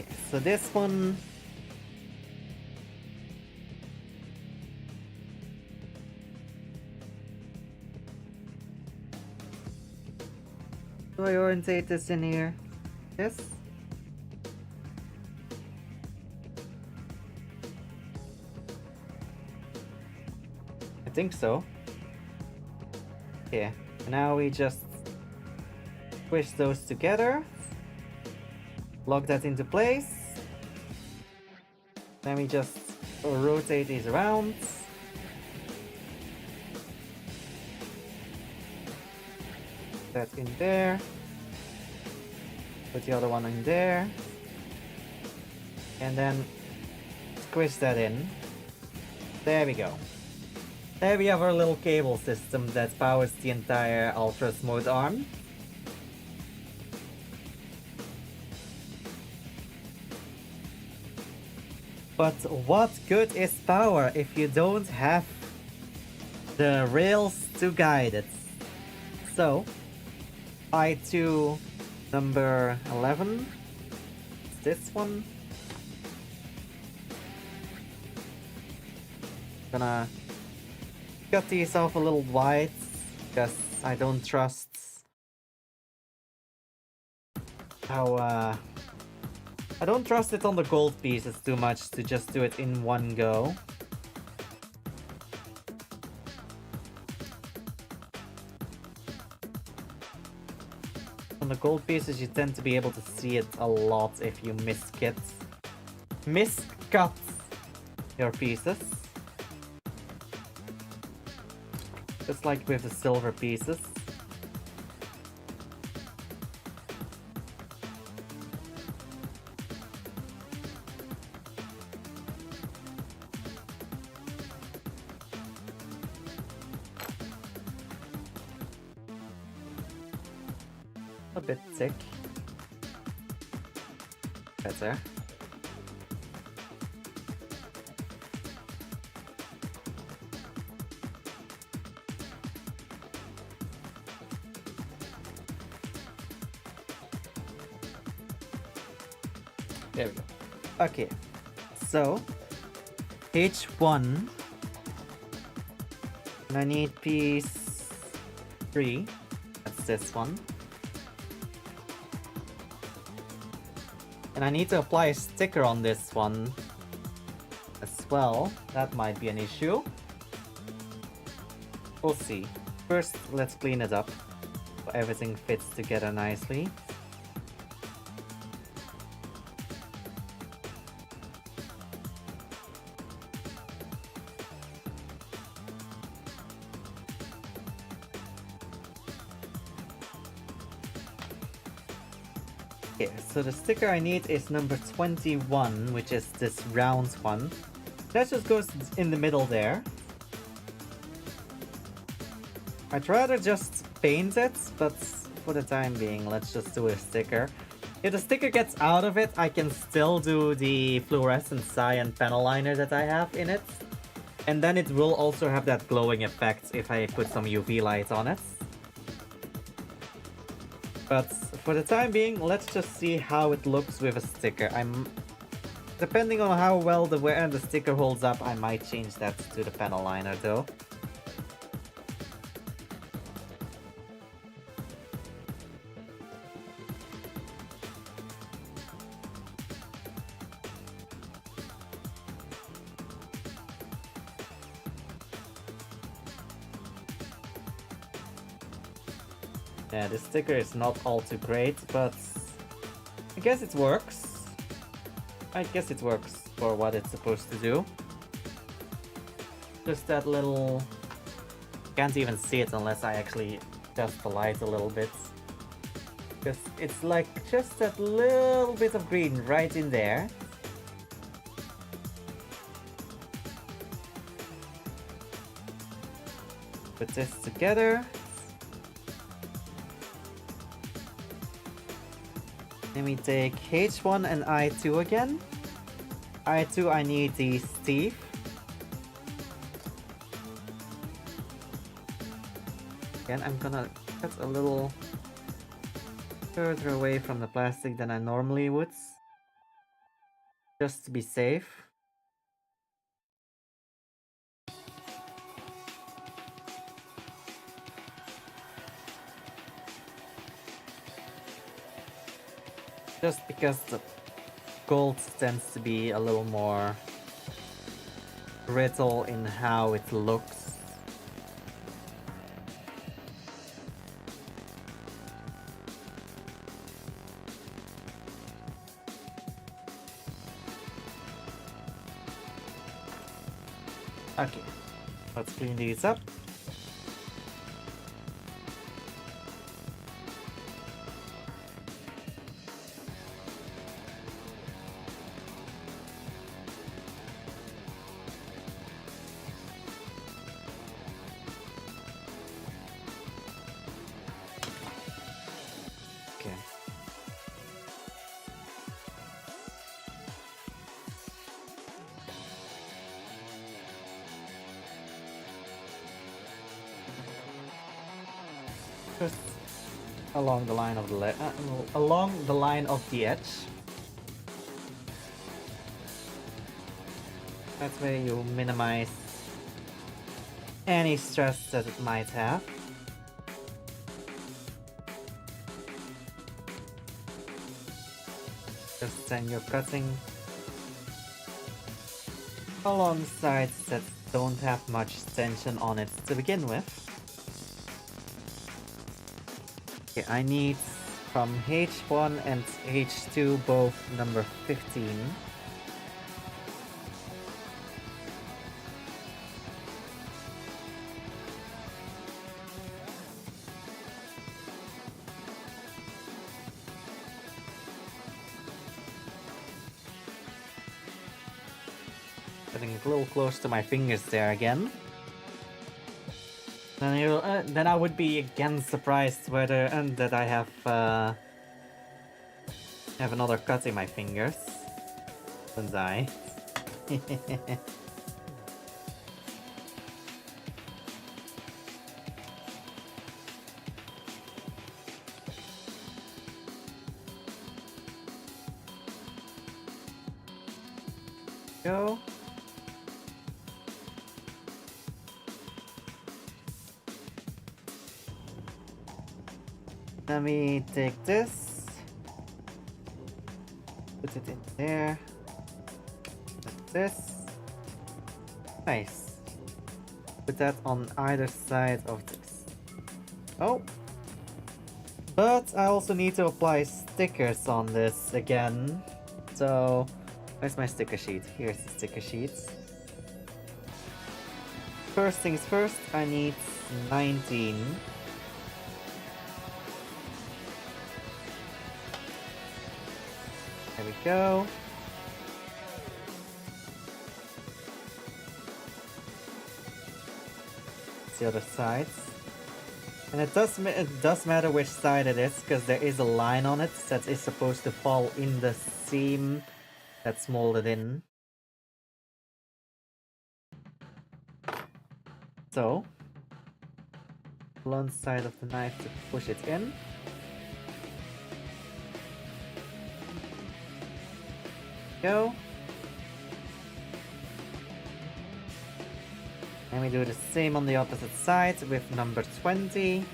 Okay, so this one do I orientate this in here? Yes? I think so. Yeah, now we just squish those together, lock that into place, then we just rotate these around. That in there, put the other one in there, and then squish that in. There we go. There we have our little cable system that powers the entire Ultra Smooth arm. But what good is power if you don't have the rails to guide it? So, I2 number 11, it's this one. Gonna cut these off a little wide, because I don't trust how, I don't trust it on the gold pieces too much to just do it in one go. On the gold pieces you tend to be able to see it a lot if you miscut your pieces. Just like with the silver pieces. A bit thick. Better. There we go. Okay, so H1, and I need piece 3, that's this one. And I need to apply a sticker on this one as well. That might be an issue. We'll see. First, let's clean it up. everything fits together nicely. Okay, so the sticker I need is number 21, which is this round one. That just goes in the middle there. I'd rather just paint it, but for the time being, let's just do a sticker. If the sticker gets out of it, I can still do the fluorescent cyan panel liner that I have in it. And then it will also have that glowing effect if I put some UV light on it. But for the time being, let's just see how it looks with a sticker. Depending on how well the sticker holds up, I might change that to the panel liner though. Yeah, this sticker is not all too great, but I guess it works. I guess it works for what it's supposed to do. Just that little... Can't even see it unless I actually adjust the light a little bit. Because it's like just that little bit of green right in there. Put this together. Let me take H1 and I2 again. I2 I need the Steve. Again, I'm gonna cut a little further away from the plastic than I normally would. Just to be safe. Just because the gold tends to be a little more brittle in how it looks. Okay, let's clean these up. Just along the line of the edge. That way you minimize any stress that it might have. Just then you're cutting along sides that don't have much tension on it to begin with. Okay, I need from H1 and H2 both number 15. Getting a little close to my fingers there again. Then I would be again surprised whether that I have another cut in my fingers. Don't I? Go. Let me take this, put it in there, like this, nice, put that on either side of this. Oh, But I also need to apply stickers on this again. So, where's my sticker sheet? Here's the sticker sheet. First things first, I need 19. There we go. It's the other side. And it does matter which side it is, because there is a line on it that is supposed to fall in the seam that's molded in. So, blunt side of the knife to push it in. Go. And we do the same on the opposite side with number 20.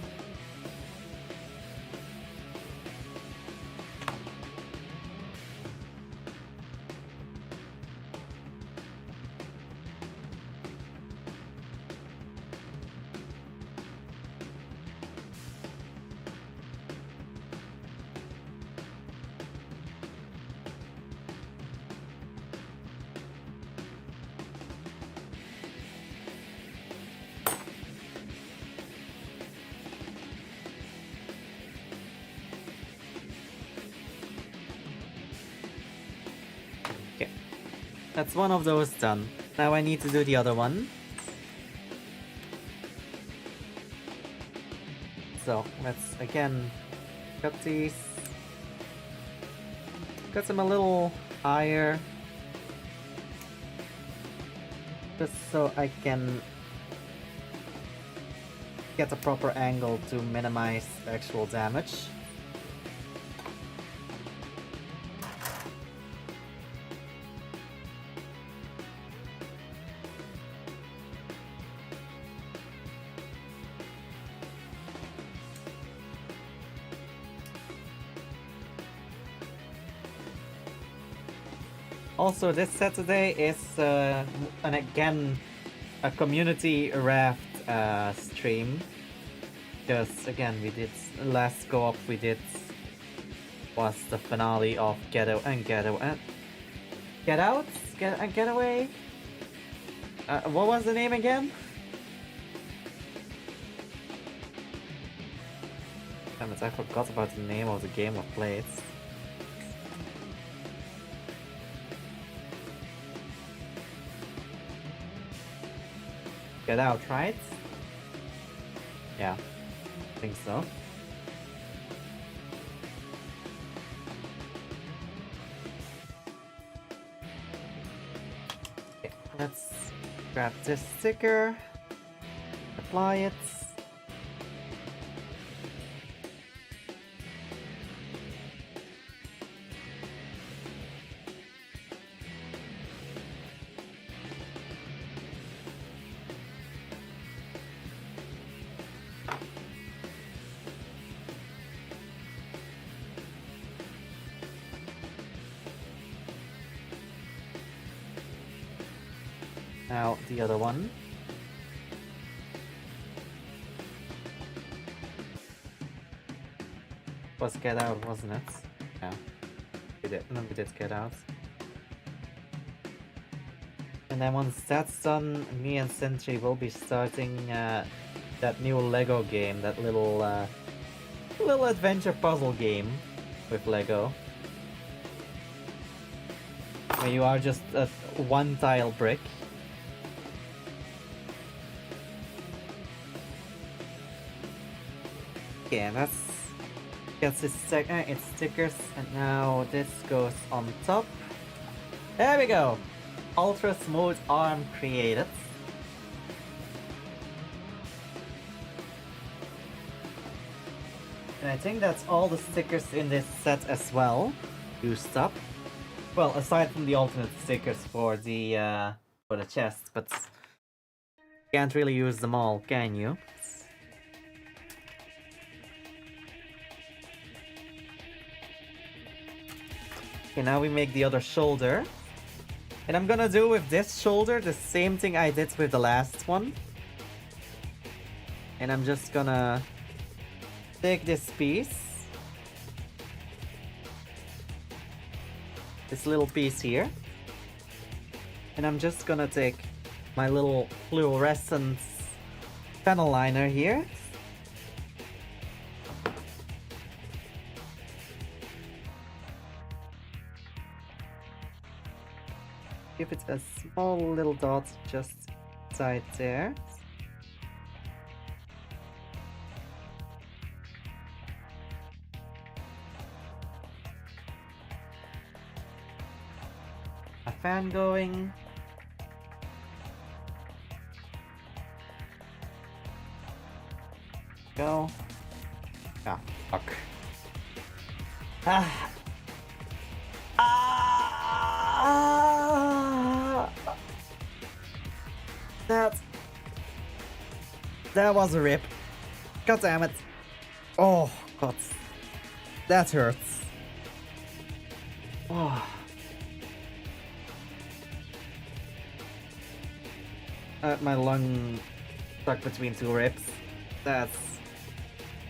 That's one of those done. Now I need to do the other one. So let's again cut these. Cut them a little higher. Just so I can get a proper angle to minimize actual damage. Also, this Saturday is again a community raft stream, because again we did last co-op we did was the finale of Get Out. Getaway. What was the name again? Damn it, I forgot about the name of the game of played. Get Out, right? Yeah, I think so. Okay, let's grab this sticker, apply it. Now the other one. Was Get Out, wasn't it? Yeah. We did Get Out. And then once that's done, me and Sentry will be starting that new Lego game, that little adventure puzzle game with Lego. Where you are just a one tile brick. Okay, gets its stickers, and now this goes on top. There we go! Ultra smooth arm created. And I think that's all the stickers in this set as well. Used up. Well, aside from the alternate stickers for the chest, but can't really use them all, can you? Okay, now we make the other shoulder. And I'm gonna do with this shoulder the same thing I did with the last one. And I'm just gonna take this piece this little piece here. And I'm just gonna take my little fluorescent panel liner here. Give it a small little dot just inside there. A fan going. Go. Ah, fuck. Ah. Ah. That was a rip. God damn it. Oh god. That hurts. Oh. My lung stuck between two ribs. That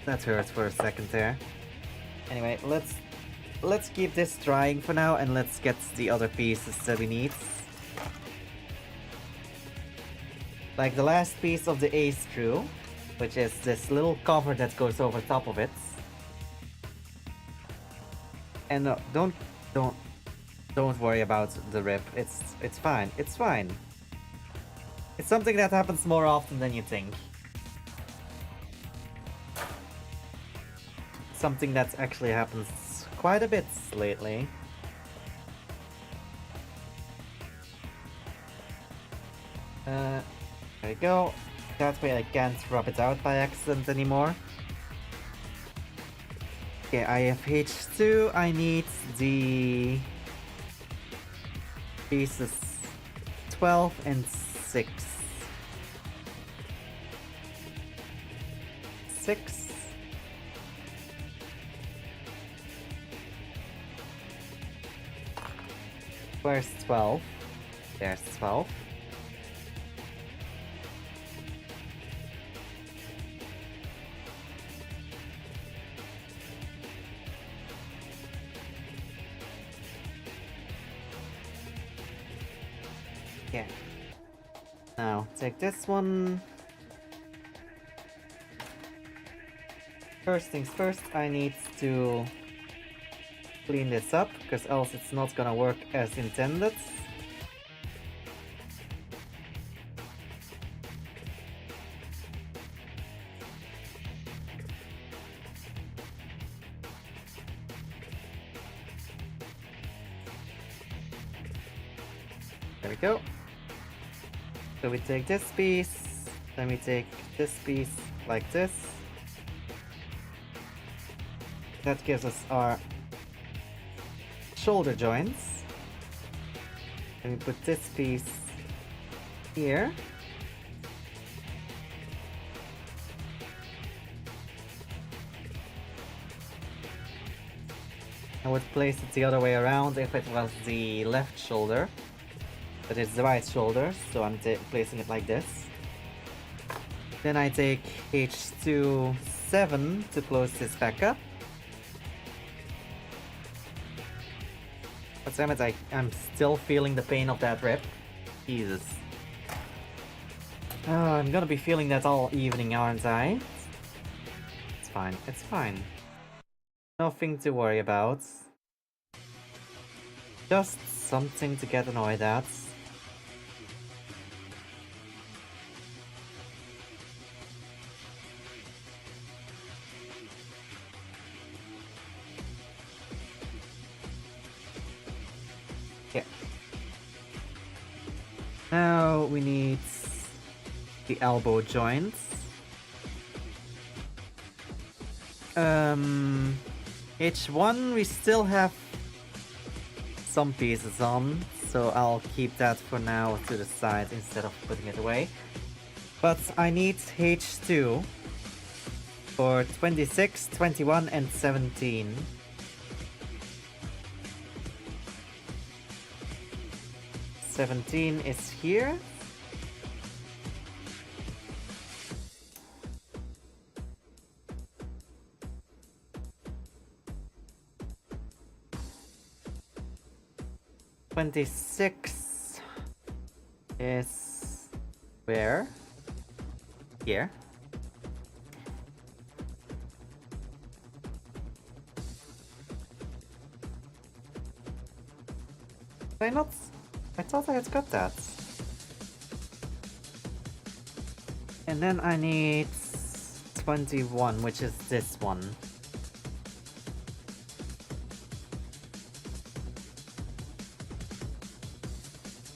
hurts for a second there. Anyway, let's keep this drying for now and let's get the other pieces that we need. Like the last piece of the A screw, which is this little cover that goes over top of it. And no, don't worry about the rip. It's fine. It's fine. It's something that happens more often than you think. Something that actually happens quite a bit lately. There we go. That way I can't rub it out by accident anymore. Okay, I have H2. I need the pieces 12 and 6. 6. Where's 12? There's 12. Yeah. Now, take this one. First things first, I need to clean this up, because else it's not gonna work as intended. There we go. So we take this piece, then we take this piece like this. That gives us our shoulder joints. And we put this piece here. I would place it the other way around if it was the left shoulder. But it's the right shoulder, so I'm placing it like this. Then I take H2 7 to close this back up. But damn it, I'm still feeling the pain of that rip. Jesus. Oh, I'm gonna be feeling that all evening, aren't I? It's fine, it's fine. Nothing to worry about. Just something to get annoyed at. Yeah. Now we need the elbow joints. H1 we still have some pieces on, so I'll keep that for now to the side instead of putting it away. But I need H2 for 26, 21 and 17. $17 is here. 26 is where? Here. Did I not? I thought I had got that. And then I need 21, which is this one.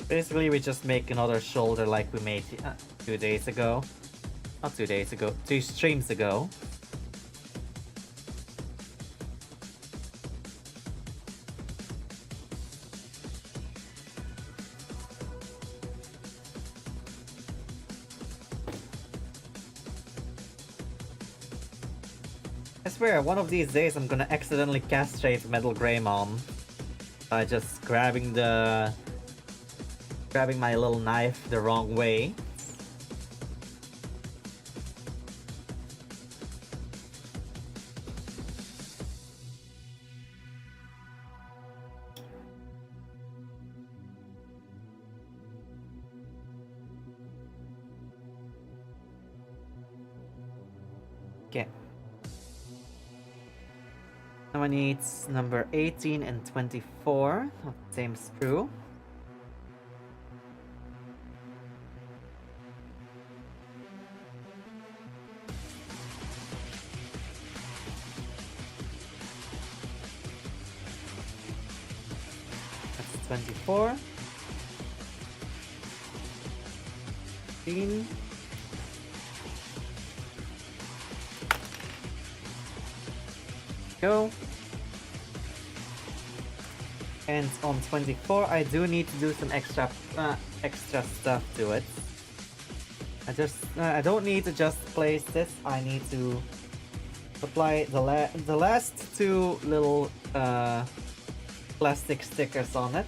Basically, we just make another shoulder like we made 2 days ago. Not 2 days ago, 2 streams ago. I swear, one of these days I'm gonna accidentally castrate metalgreymon by just grabbing my little knife the wrong way. Okay. Now I need number 18 and 24 of the same sprue. That's 24. 18. Go. And on 24, I do need to do some extra stuff to it. I don't need to just place this. I need to apply the last 2 little plastic stickers on it.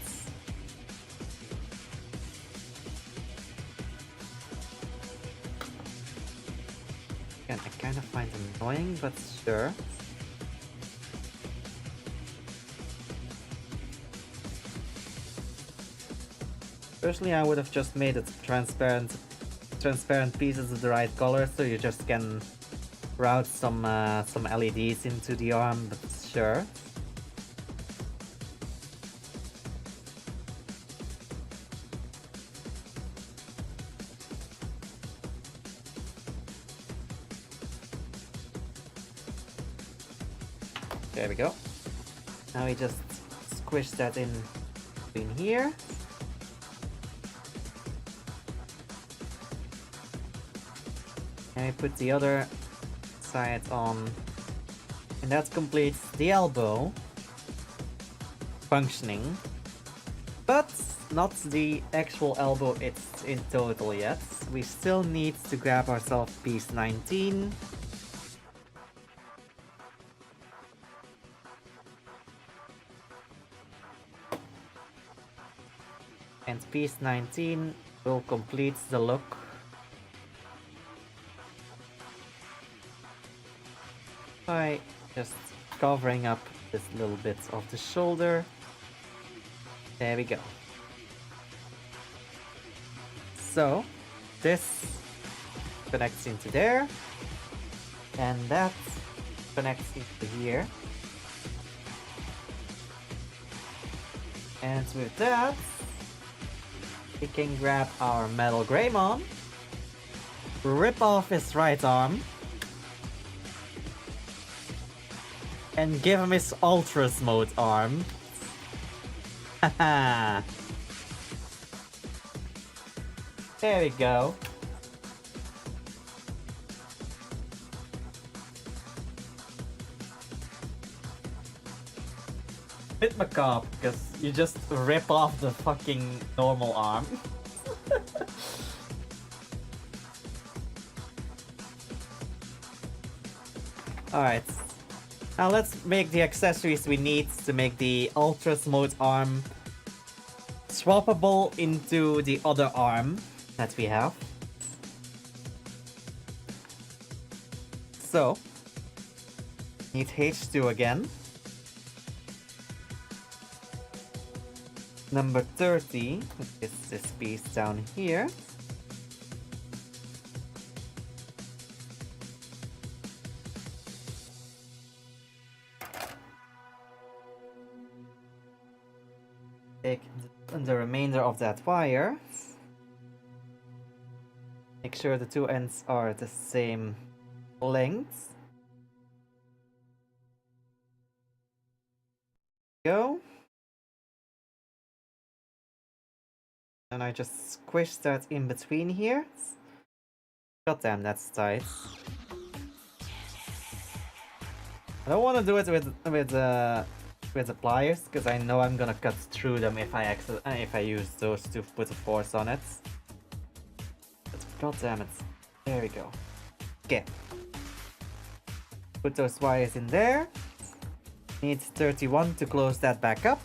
Again, I kind of find it annoying, but sure. Personally, I would have just made it transparent pieces of the right color, so you just can route some LEDs into the arm, but sure. There we go. Now we just squish that in between here. And we put the other side on, and that completes the elbow functioning, but not the actual elbow it's in total yet. We still need to grab ourselves piece 19. And piece 19 will complete the look. By just covering up this little bit of the shoulder. There we go. So this connects into there, and that connects into here. And with that, we can grab our metalgreymon, rip off his right arm, and give him his Ultras mode arm. Haha. There we go. Bit macabre, because you just rip off the fucking normal arm. Alright. Now let's make the accessories we need to make the Ultras mode arm swappable into the other arm that we have. So, need H2 again. number 30, which is this piece down here. Take the remainder of that wire. Make sure the two ends are the same length. Go. And I just squish that in between here. God damn, that's tight. I don't want to do it with the pliers, because I know I'm gonna cut through them if I use those to put a force on it. But god damn it. There we go. Okay. Put those wires in there. Need 31 to close that back up.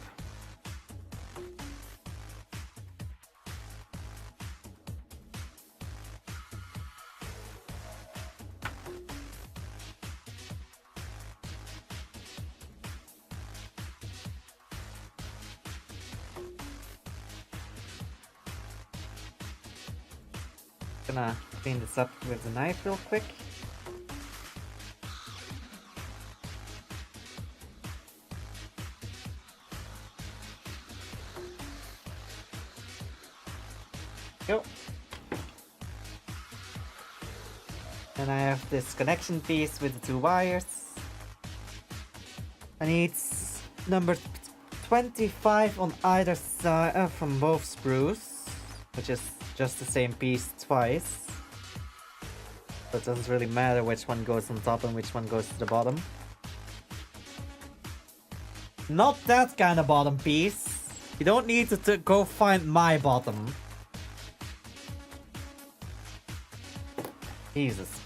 Gonna clean this up with the knife real quick. Go. And I have this connection piece with the two wires. I need number 25 on either side from both screws, which is just the same piece twice. So it doesn't really matter which one goes on top and which one goes to the bottom. Not that kind of bottom piece. You don't need to go find my bottom. Jesus.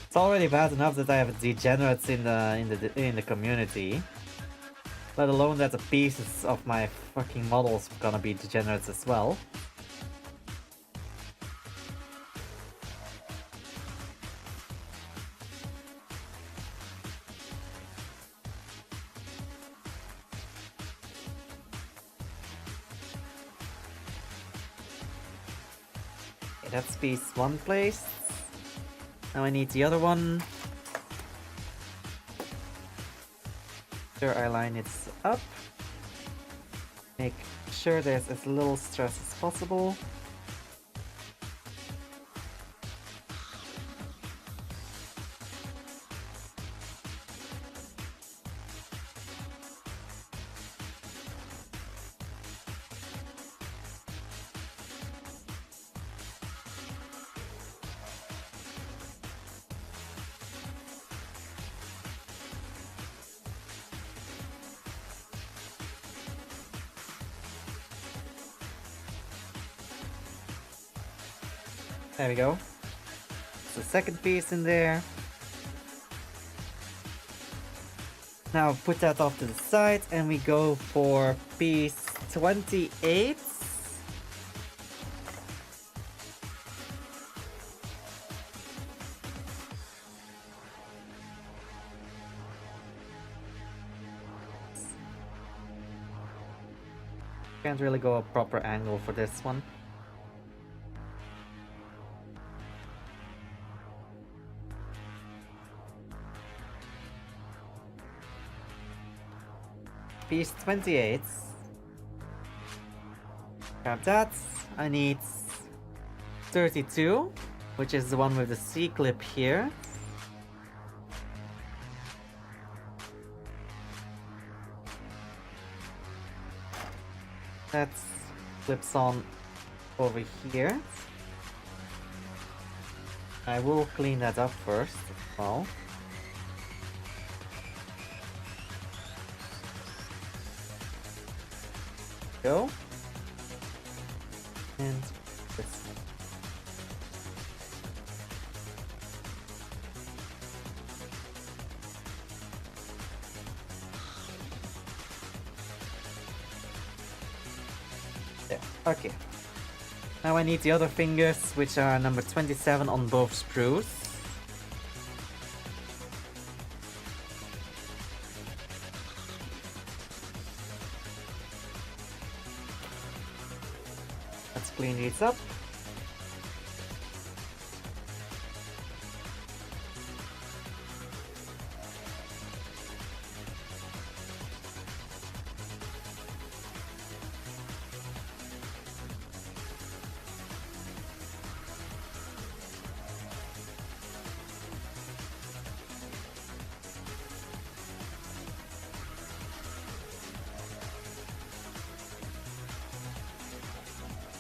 It's already bad enough that I have degenerates in the community. Let alone that the pieces of my fucking models are gonna be degenerates as well. Okay, that's piece one placed. Now I need the other one. Sure, I line it up. Make sure there's as little stress as possible. There we go. The second piece in there. Now put that off to the side and we go for piece 28. Can't really go a proper angle for this one. Piece 28. Grab that. I need 32, which is the one with the C-clip here. That clips on over here. I will clean that up first as well. Go. And this one. There. Okay. Now I need the other fingers, which are number 27 on both screws. Let's clean these up.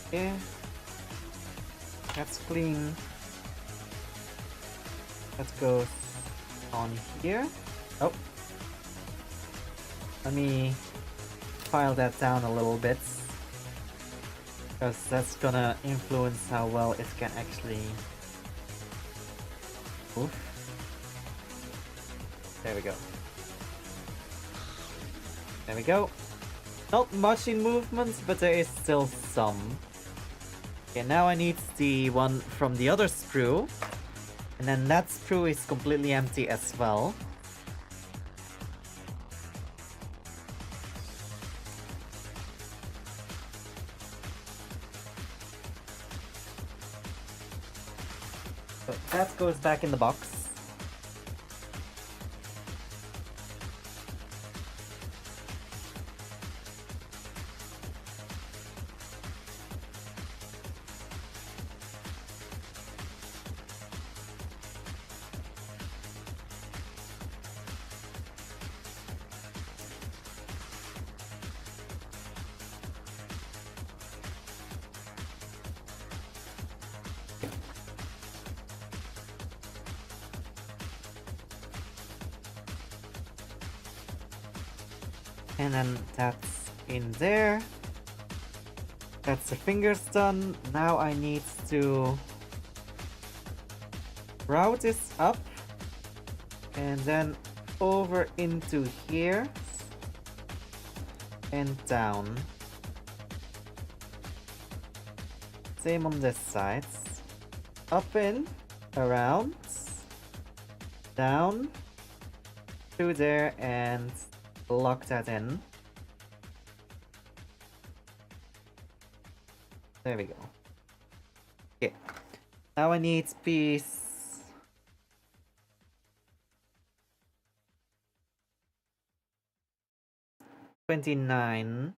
Okay. That's clean. Let's go on here. Oh. Let me file that down a little bit, because that's gonna influence how well it can actually move. There we go. There we go. Not much in movement, but there is still some. Okay, now I need the one from the other sprue. And then that sprue is completely empty as well. So that goes back in the box. And then that's in there. That's the fingers done. Now I need to route this up and then over into here and down. Same on this side. Up in, around, down, through there, and lock that in. There we go. Okay. Now I need piece 29.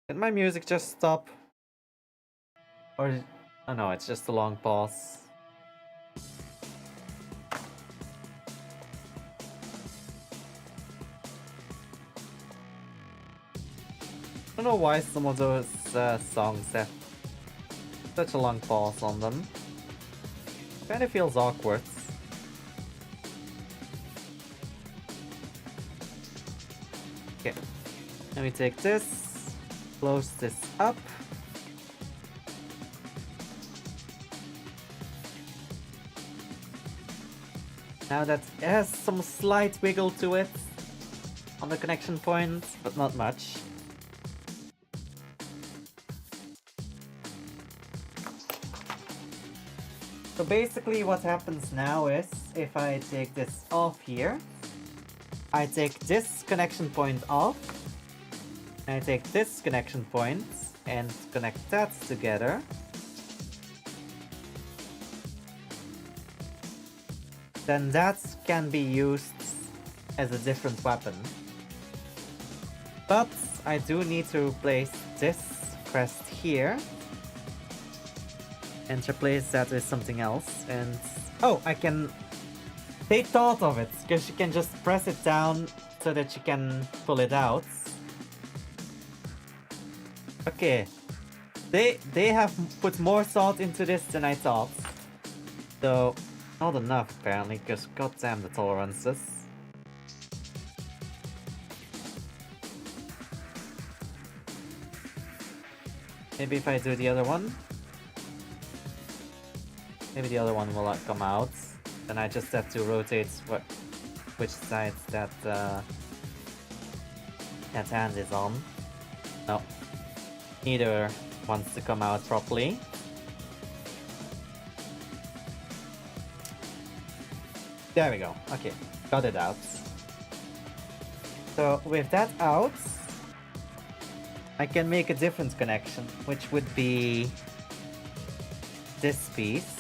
Did my music just stop? Or oh no, it's just a long pause. I don't know why some of those songs have such a long pause on them. Kinda feels awkward. Okay, let me take this, close this up. Now that has some slight wiggle to it on the connection point, but not much. So basically what happens now is, if I take this off here, I take this connection point off, and I take this connection point and connect that together. Then that can be used as a different weapon. But I do need to replace this crest here and replace that with something else. And oh, I can... They thought of it, because you can just press it down so that you can pull it out. Okay. They have put more thought into this than I thought. So, not enough apparently, because goddamn the tolerances. Maybe if I do the other one. Maybe the other one will not come out. Then I just have to rotate which side that hand is on. No. Neither wants to come out properly. There we go. Okay, got it out. So with that out, I can make a different connection, which would be this piece.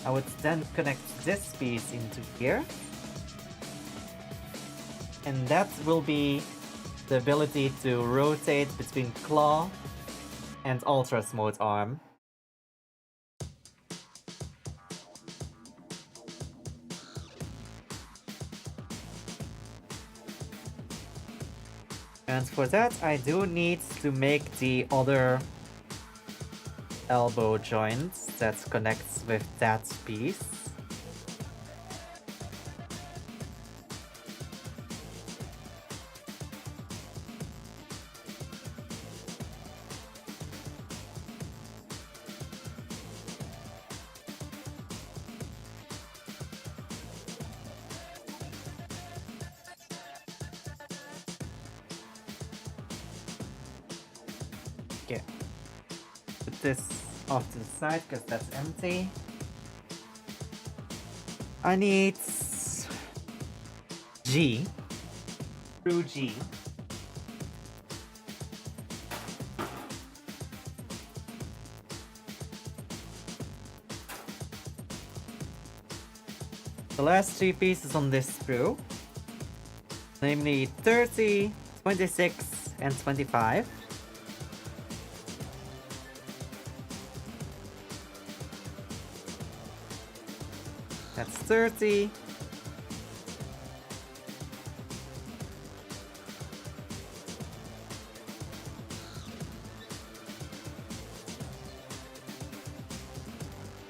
I would then connect this piece into here. And that will be the ability to rotate between claw and ultras mode arm. And for that, I do need to make the other elbow joint that connects with that piece. Okay. Put this off to the side because that's empty. I need G through G. The last three pieces on this sprue, namely 30, 26, and 25. That's 30.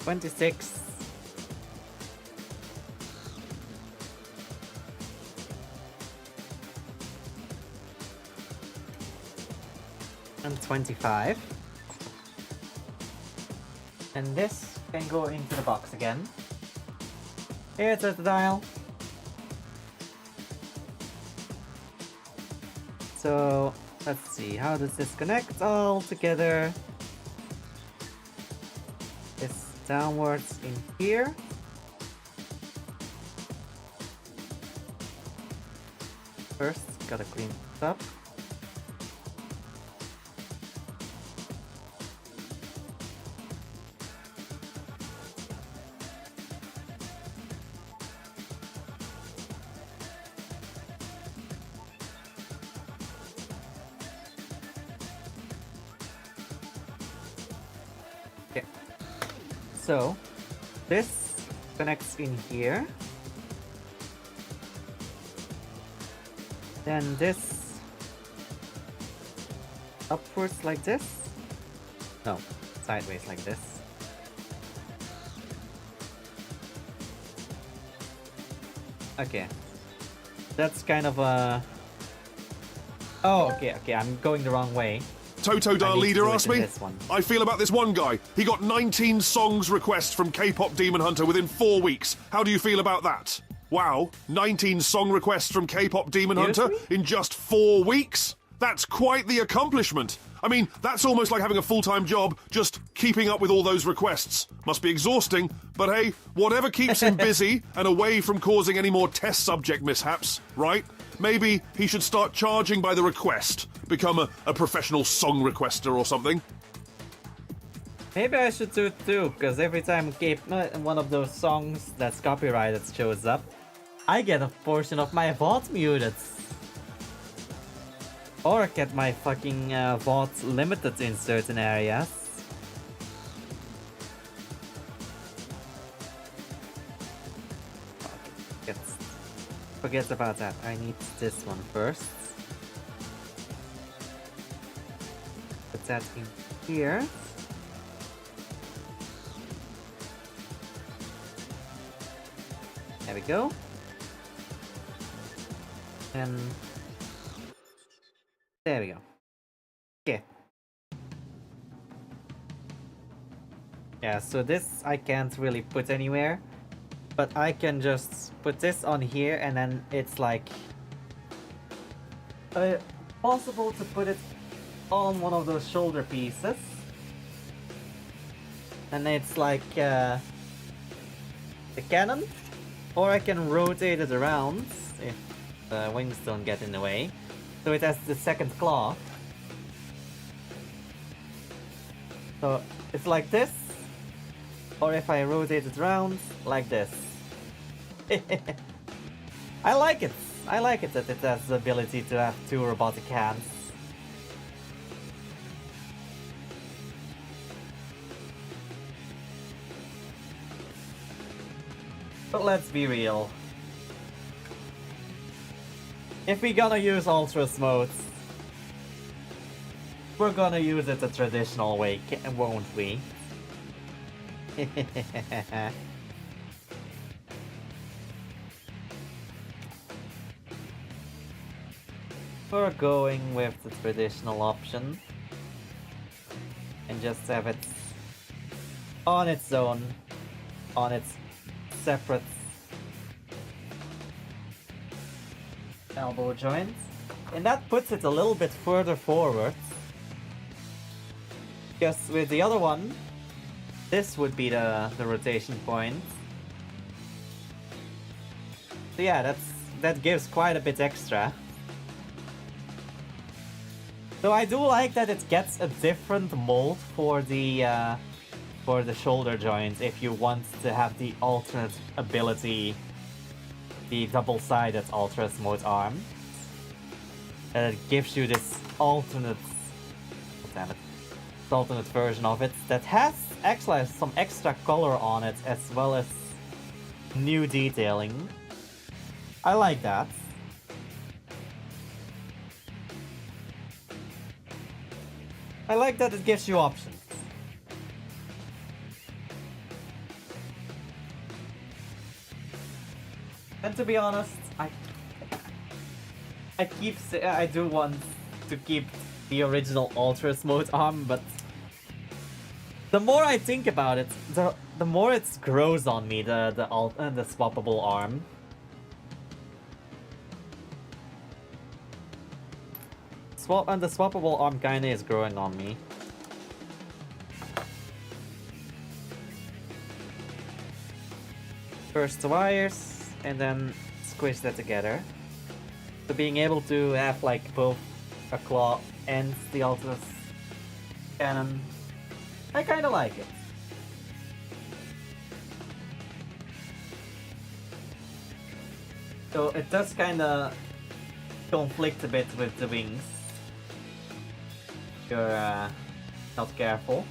$26. And 25. And this can go into the box again. Here's the dial. So let's see, how does this connect all together? It's downwards in here. First, gotta clean it up. So this connects in here. Then this upwards like this. No, sideways like this. Okay. That's kind of a... Oh, okay, I'm going the wrong way. Totodile leader asked me, I feel about this one guy. He got 19 songs requests from K-pop Demon Hunter within 4 weeks. How do you feel about that? Wow, 19 song requests from K-pop Demon Hunter in just 4 weeks? That's quite the accomplishment. I mean, that's almost like having a full-time job, just keeping up with all those requests. Must be exhausting, but hey, whatever keeps him busy and away from causing any more test subject mishaps, right? Maybe he should start charging by the request. Become a professional song requester or something. Maybe I should do it too, because every time one of those songs that's copyrighted shows up, I get a portion of my VOD muted. Or get my fucking VOD limited in certain areas. Forget about that. I need this one first. Put that in here. There we go. And there we go. Okay. Yeah, so this I can't really put anywhere. But I can just put this on here and then it's like possible to put it on one of those shoulder pieces. and it's like the cannon, or I can rotate it around if the wings don't get in the way. So it has the second claw. So it's like this, or if I rotate it around, like this. I like it. I like it that it has the ability to have two robotic hands. But let's be real. If we're gonna use Ultras modes, we're gonna use it the traditional way, won't we? We're going with the traditional option and just have it on its own, on its separate elbow joint, and that puts it a little bit further forward, because with the other one this would be the rotation point. So yeah, that gives quite a bit extra. So I do like that it gets a different mold for the shoulder joint if you want to have the alternate ability, the double-sided Ultras mode arm. And it gives you this alternate, damn it, alternate version of it that has actually some extra color on it as well as new detailing. I like that. I like that it gives you options. And to be honest, I do want to keep the original Ultras mode arm, but the more I think about it, the more it grows on me, the swappable arm. The swappable arm kinda is growing on me. First the wires, and then squish that together. So being able to have like both a claw and the Ultras cannon, I kinda like it. So it does kinda conflict a bit with the wings. You're not careful.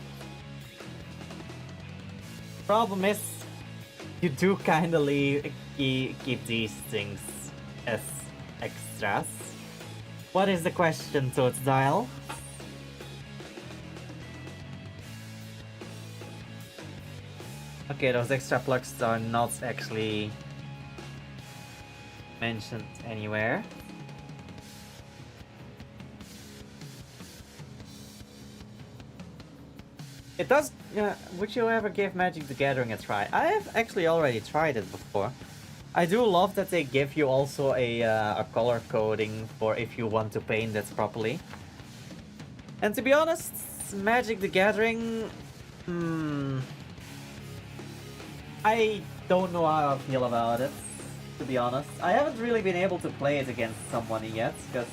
Problem is, you do kinda keep these things as extras. What is the question, Totodile? Okay, those extra plugs are not actually mentioned anywhere. It does. Would you ever give Magic the Gathering a try? I have actually already tried it before. I do love that they give you also a color coding for if you want to paint it properly. And to be honest, Magic the Gathering, I don't know how I feel about it. To be honest, I haven't really been able to play it against someone yet because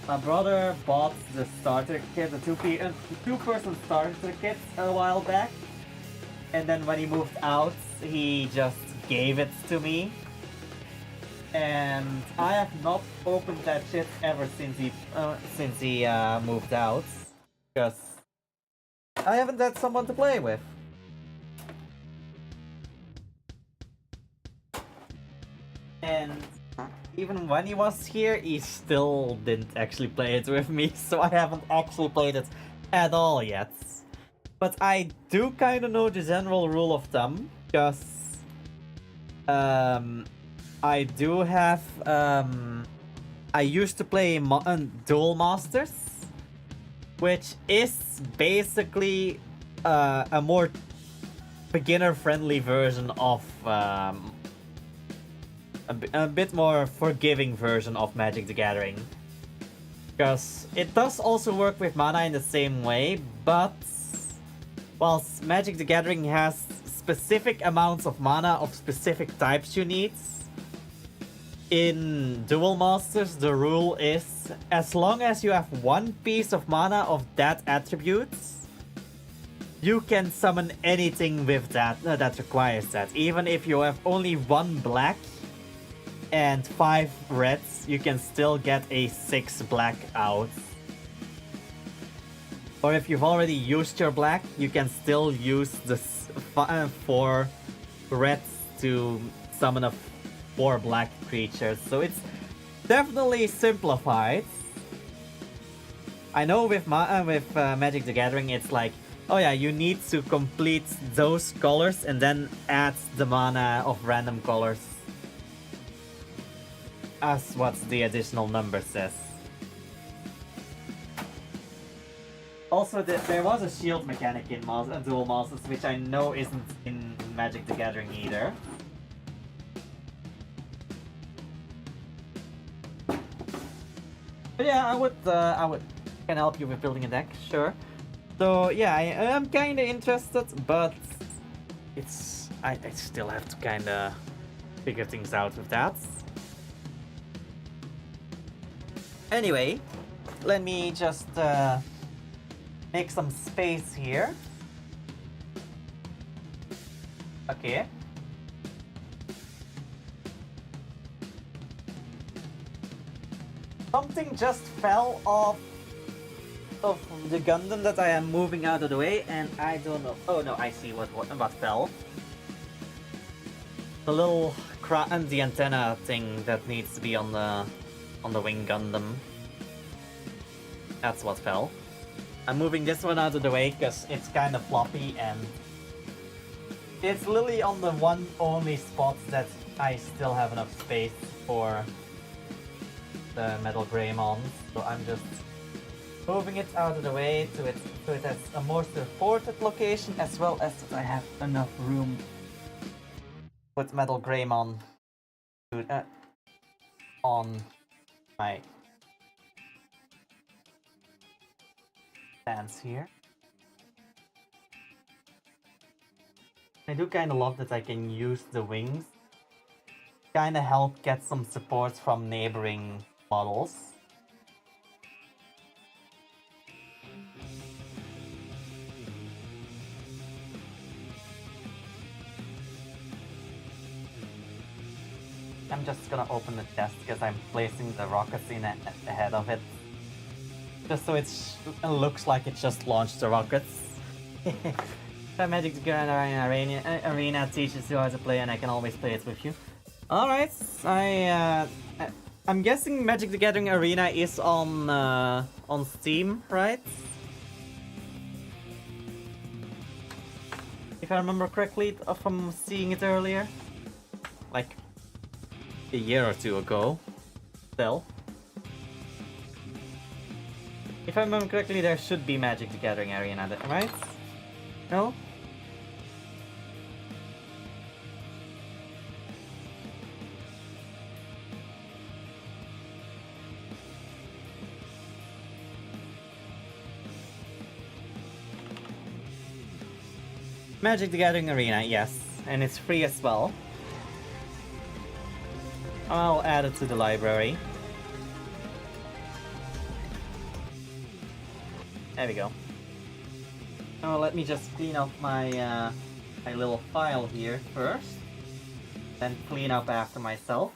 my brother bought the starter kit, the two-person starter kit a while back, and then when he moved out, he just gave it to me, and I have not opened that shit ever since he moved out, because I haven't had someone to play with. And even when he was here, he still didn't actually play it with me, so I haven't actually played it at all yet. But I do kind of know the general rule of thumb, because I do have I used to play Duel Masters, which is basically a more beginner-friendly version of a bit more forgiving version of Magic the Gathering. Because it does also work with mana in the same way, but whilst Magic the Gathering has specific amounts of mana of specific types you need, in Duel Masters the rule is as long as you have one piece of mana of that attribute, you can summon anything with that that requires that. Even if you have only one black and 5 reds, you can still get a 6 black out. Or if you've already used your black, you can still use the 4 reds to summon a 4 black creatures. So it's definitely simplified. I know with Magic the Gathering, it's like, oh yeah, you need to complete those colors and then add the mana of random colors as what the additional number says. Also, there was a shield mechanic in Duel Masters, which I know isn't in Magic the Gathering either. But yeah, I would can help you with building a deck, sure. So yeah, I am kinda interested, but I still have to kinda figure things out with that. Anyway, let me just make some space here. Okay. Something just fell off of the Gundam that I am moving out of the way, and I don't know. Oh no, I see what fell. The little and the antenna thing that needs to be on the wing Gundam. That's what fell. I'm moving this one out of the way because it's kind of floppy and it's literally on the one only spot that I still have enough space for the metalgreymon. So I'm just moving it out of the way so it has a more supported location, as well as that I have enough room with metalgreymon on my stands here. I do kind of love that I can use the wings, kind of help get some support from neighboring models. I'm just gonna open the chest because I'm placing the rockets in ahead of it. Just so it looks like it just launched the rockets. Magic the Gathering Arena teaches you how to play, and I can always play it with you. Alright, I'm guessing Magic the Gathering Arena is on Steam, right? If I remember correctly from seeing it earlier. Like a year or two ago. Still. If I remember correctly, there should be Magic the Gathering Arena, right? No? Magic the Gathering Arena, yes. And it's free as well. I'll add it to the library. There we go. Now let me just clean up my my little file here first. Then clean up after myself.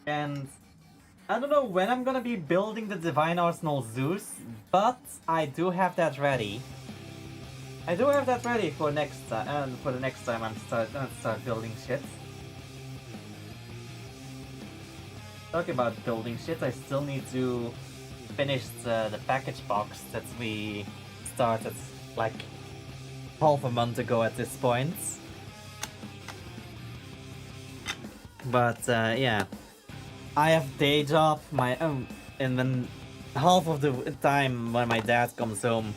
And I don't know when I'm gonna be building the Divine Arsenal Zeus, but I do have that ready. I do have that ready for next time, and for the next time I'm start building shit. Talking about building shit, I still need to finish the package box that we started like half a month ago at this point. But yeah, I have day job, my own, and then half of the time when my dad comes home,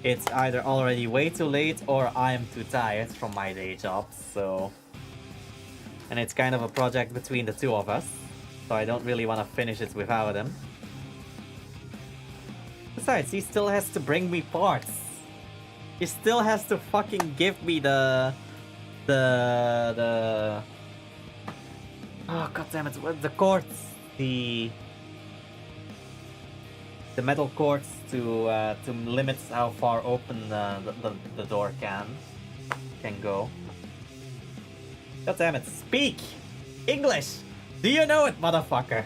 it's either already way too late or I am too tired from my day job, so... And it's kind of a project between the two of us, so I don't really want to finish it without him. Besides, he still has to bring me parts. He still has to fucking give me the oh god damn it, the cords, the metal cords to limit how far open the door can go. God damn it, speak English! Do you know it, motherfucker?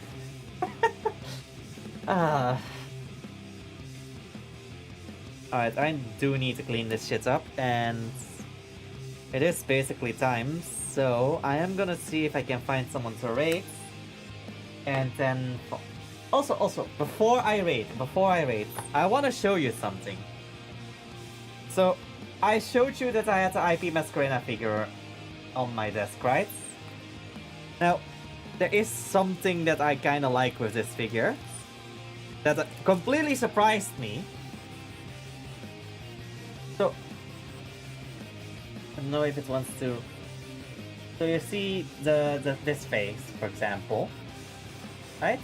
Alright, I do need to clean this shit up, and it is basically time, so I am gonna see if I can find someone to raid. And then... Also, before I raid, I want to show you something. So, I showed you that I had the IP Masquerena figure on my desk, right? Now, there is something that I kinda like with this figure that completely surprised me. So, I don't know if it wants to... So you see this face, for example, right?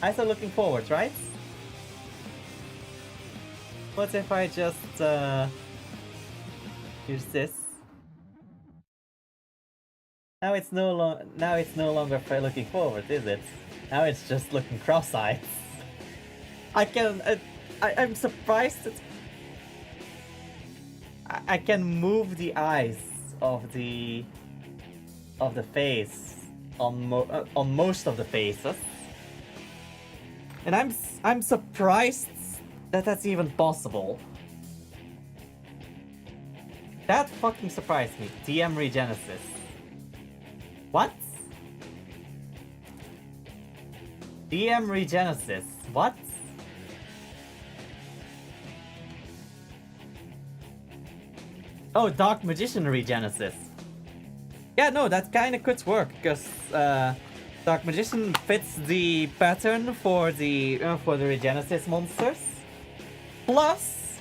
Eyes are looking forwards, right? What if I just use this? Now it's no longer looking forward, is it? Now it's just looking cross-eyed. I'm surprised that I can move the eyes of the face on most of the faces. And I'm surprised that that's even possible. That fucking surprised me. DM Regenesis. What? DM Regenesis. What? Oh, Dark Magician Regenesis. Yeah, no, that kinda could work, because Dark Magician fits the pattern for the Regenesis monsters. Plus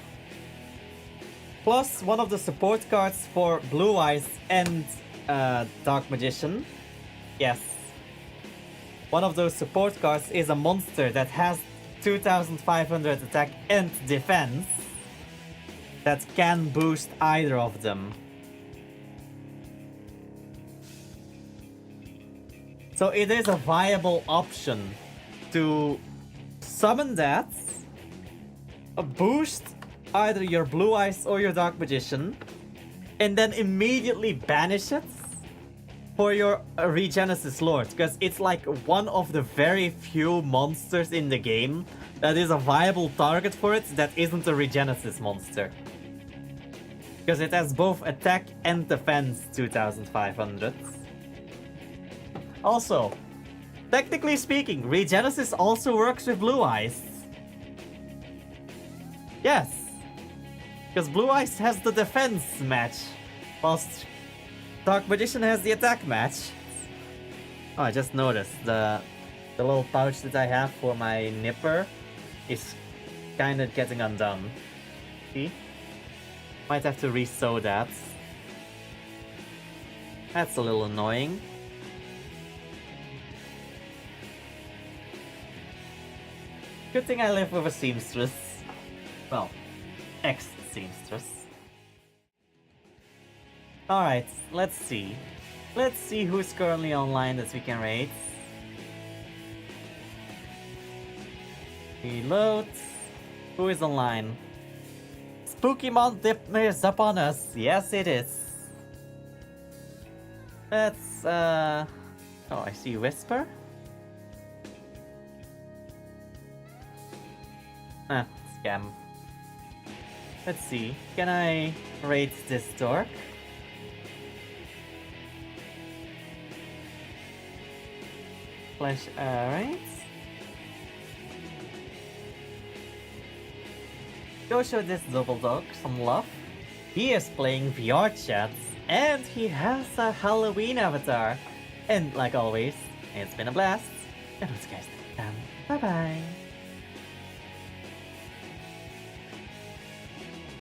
one of the support cards for Blue Eyes and Dark Magician. Yes. One of those support cards is a monster that has 2500 attack and defense that can boost either of them. So it is a viable option to summon that, boost either your Blue Eyes or your Dark Magician, and then immediately banish it for your Regenesis Lord, because it's like one of the very few monsters in the game that is a viable target for it that isn't a Regenesis monster. Because it has both attack and defense 2500. Also, technically speaking, Regenesis also works with Blue Eyes. Yes, because Blue Eyes has the defense match, whilst Dark Magician has the attack match. Oh, I just noticed the little pouch that I have for my nipper is kind of getting undone. See? Might have to re-sew that. That's a little annoying. Good thing I live with a seamstress. Well, ex-seamstress. Alright, let's see. Let's see who's currently online that we can raid. Reload. Who is online? Spookymon is upon us. Yes, it is. Let's, Oh, I see Whisper. Ah, scam. Let's see. Can I raid this dork? Flash, alright. Go show this double dog some love. He is playing VR chats and he has a Halloween avatar. And like always, it's been a blast. And I'll see you guys next time. Bye bye.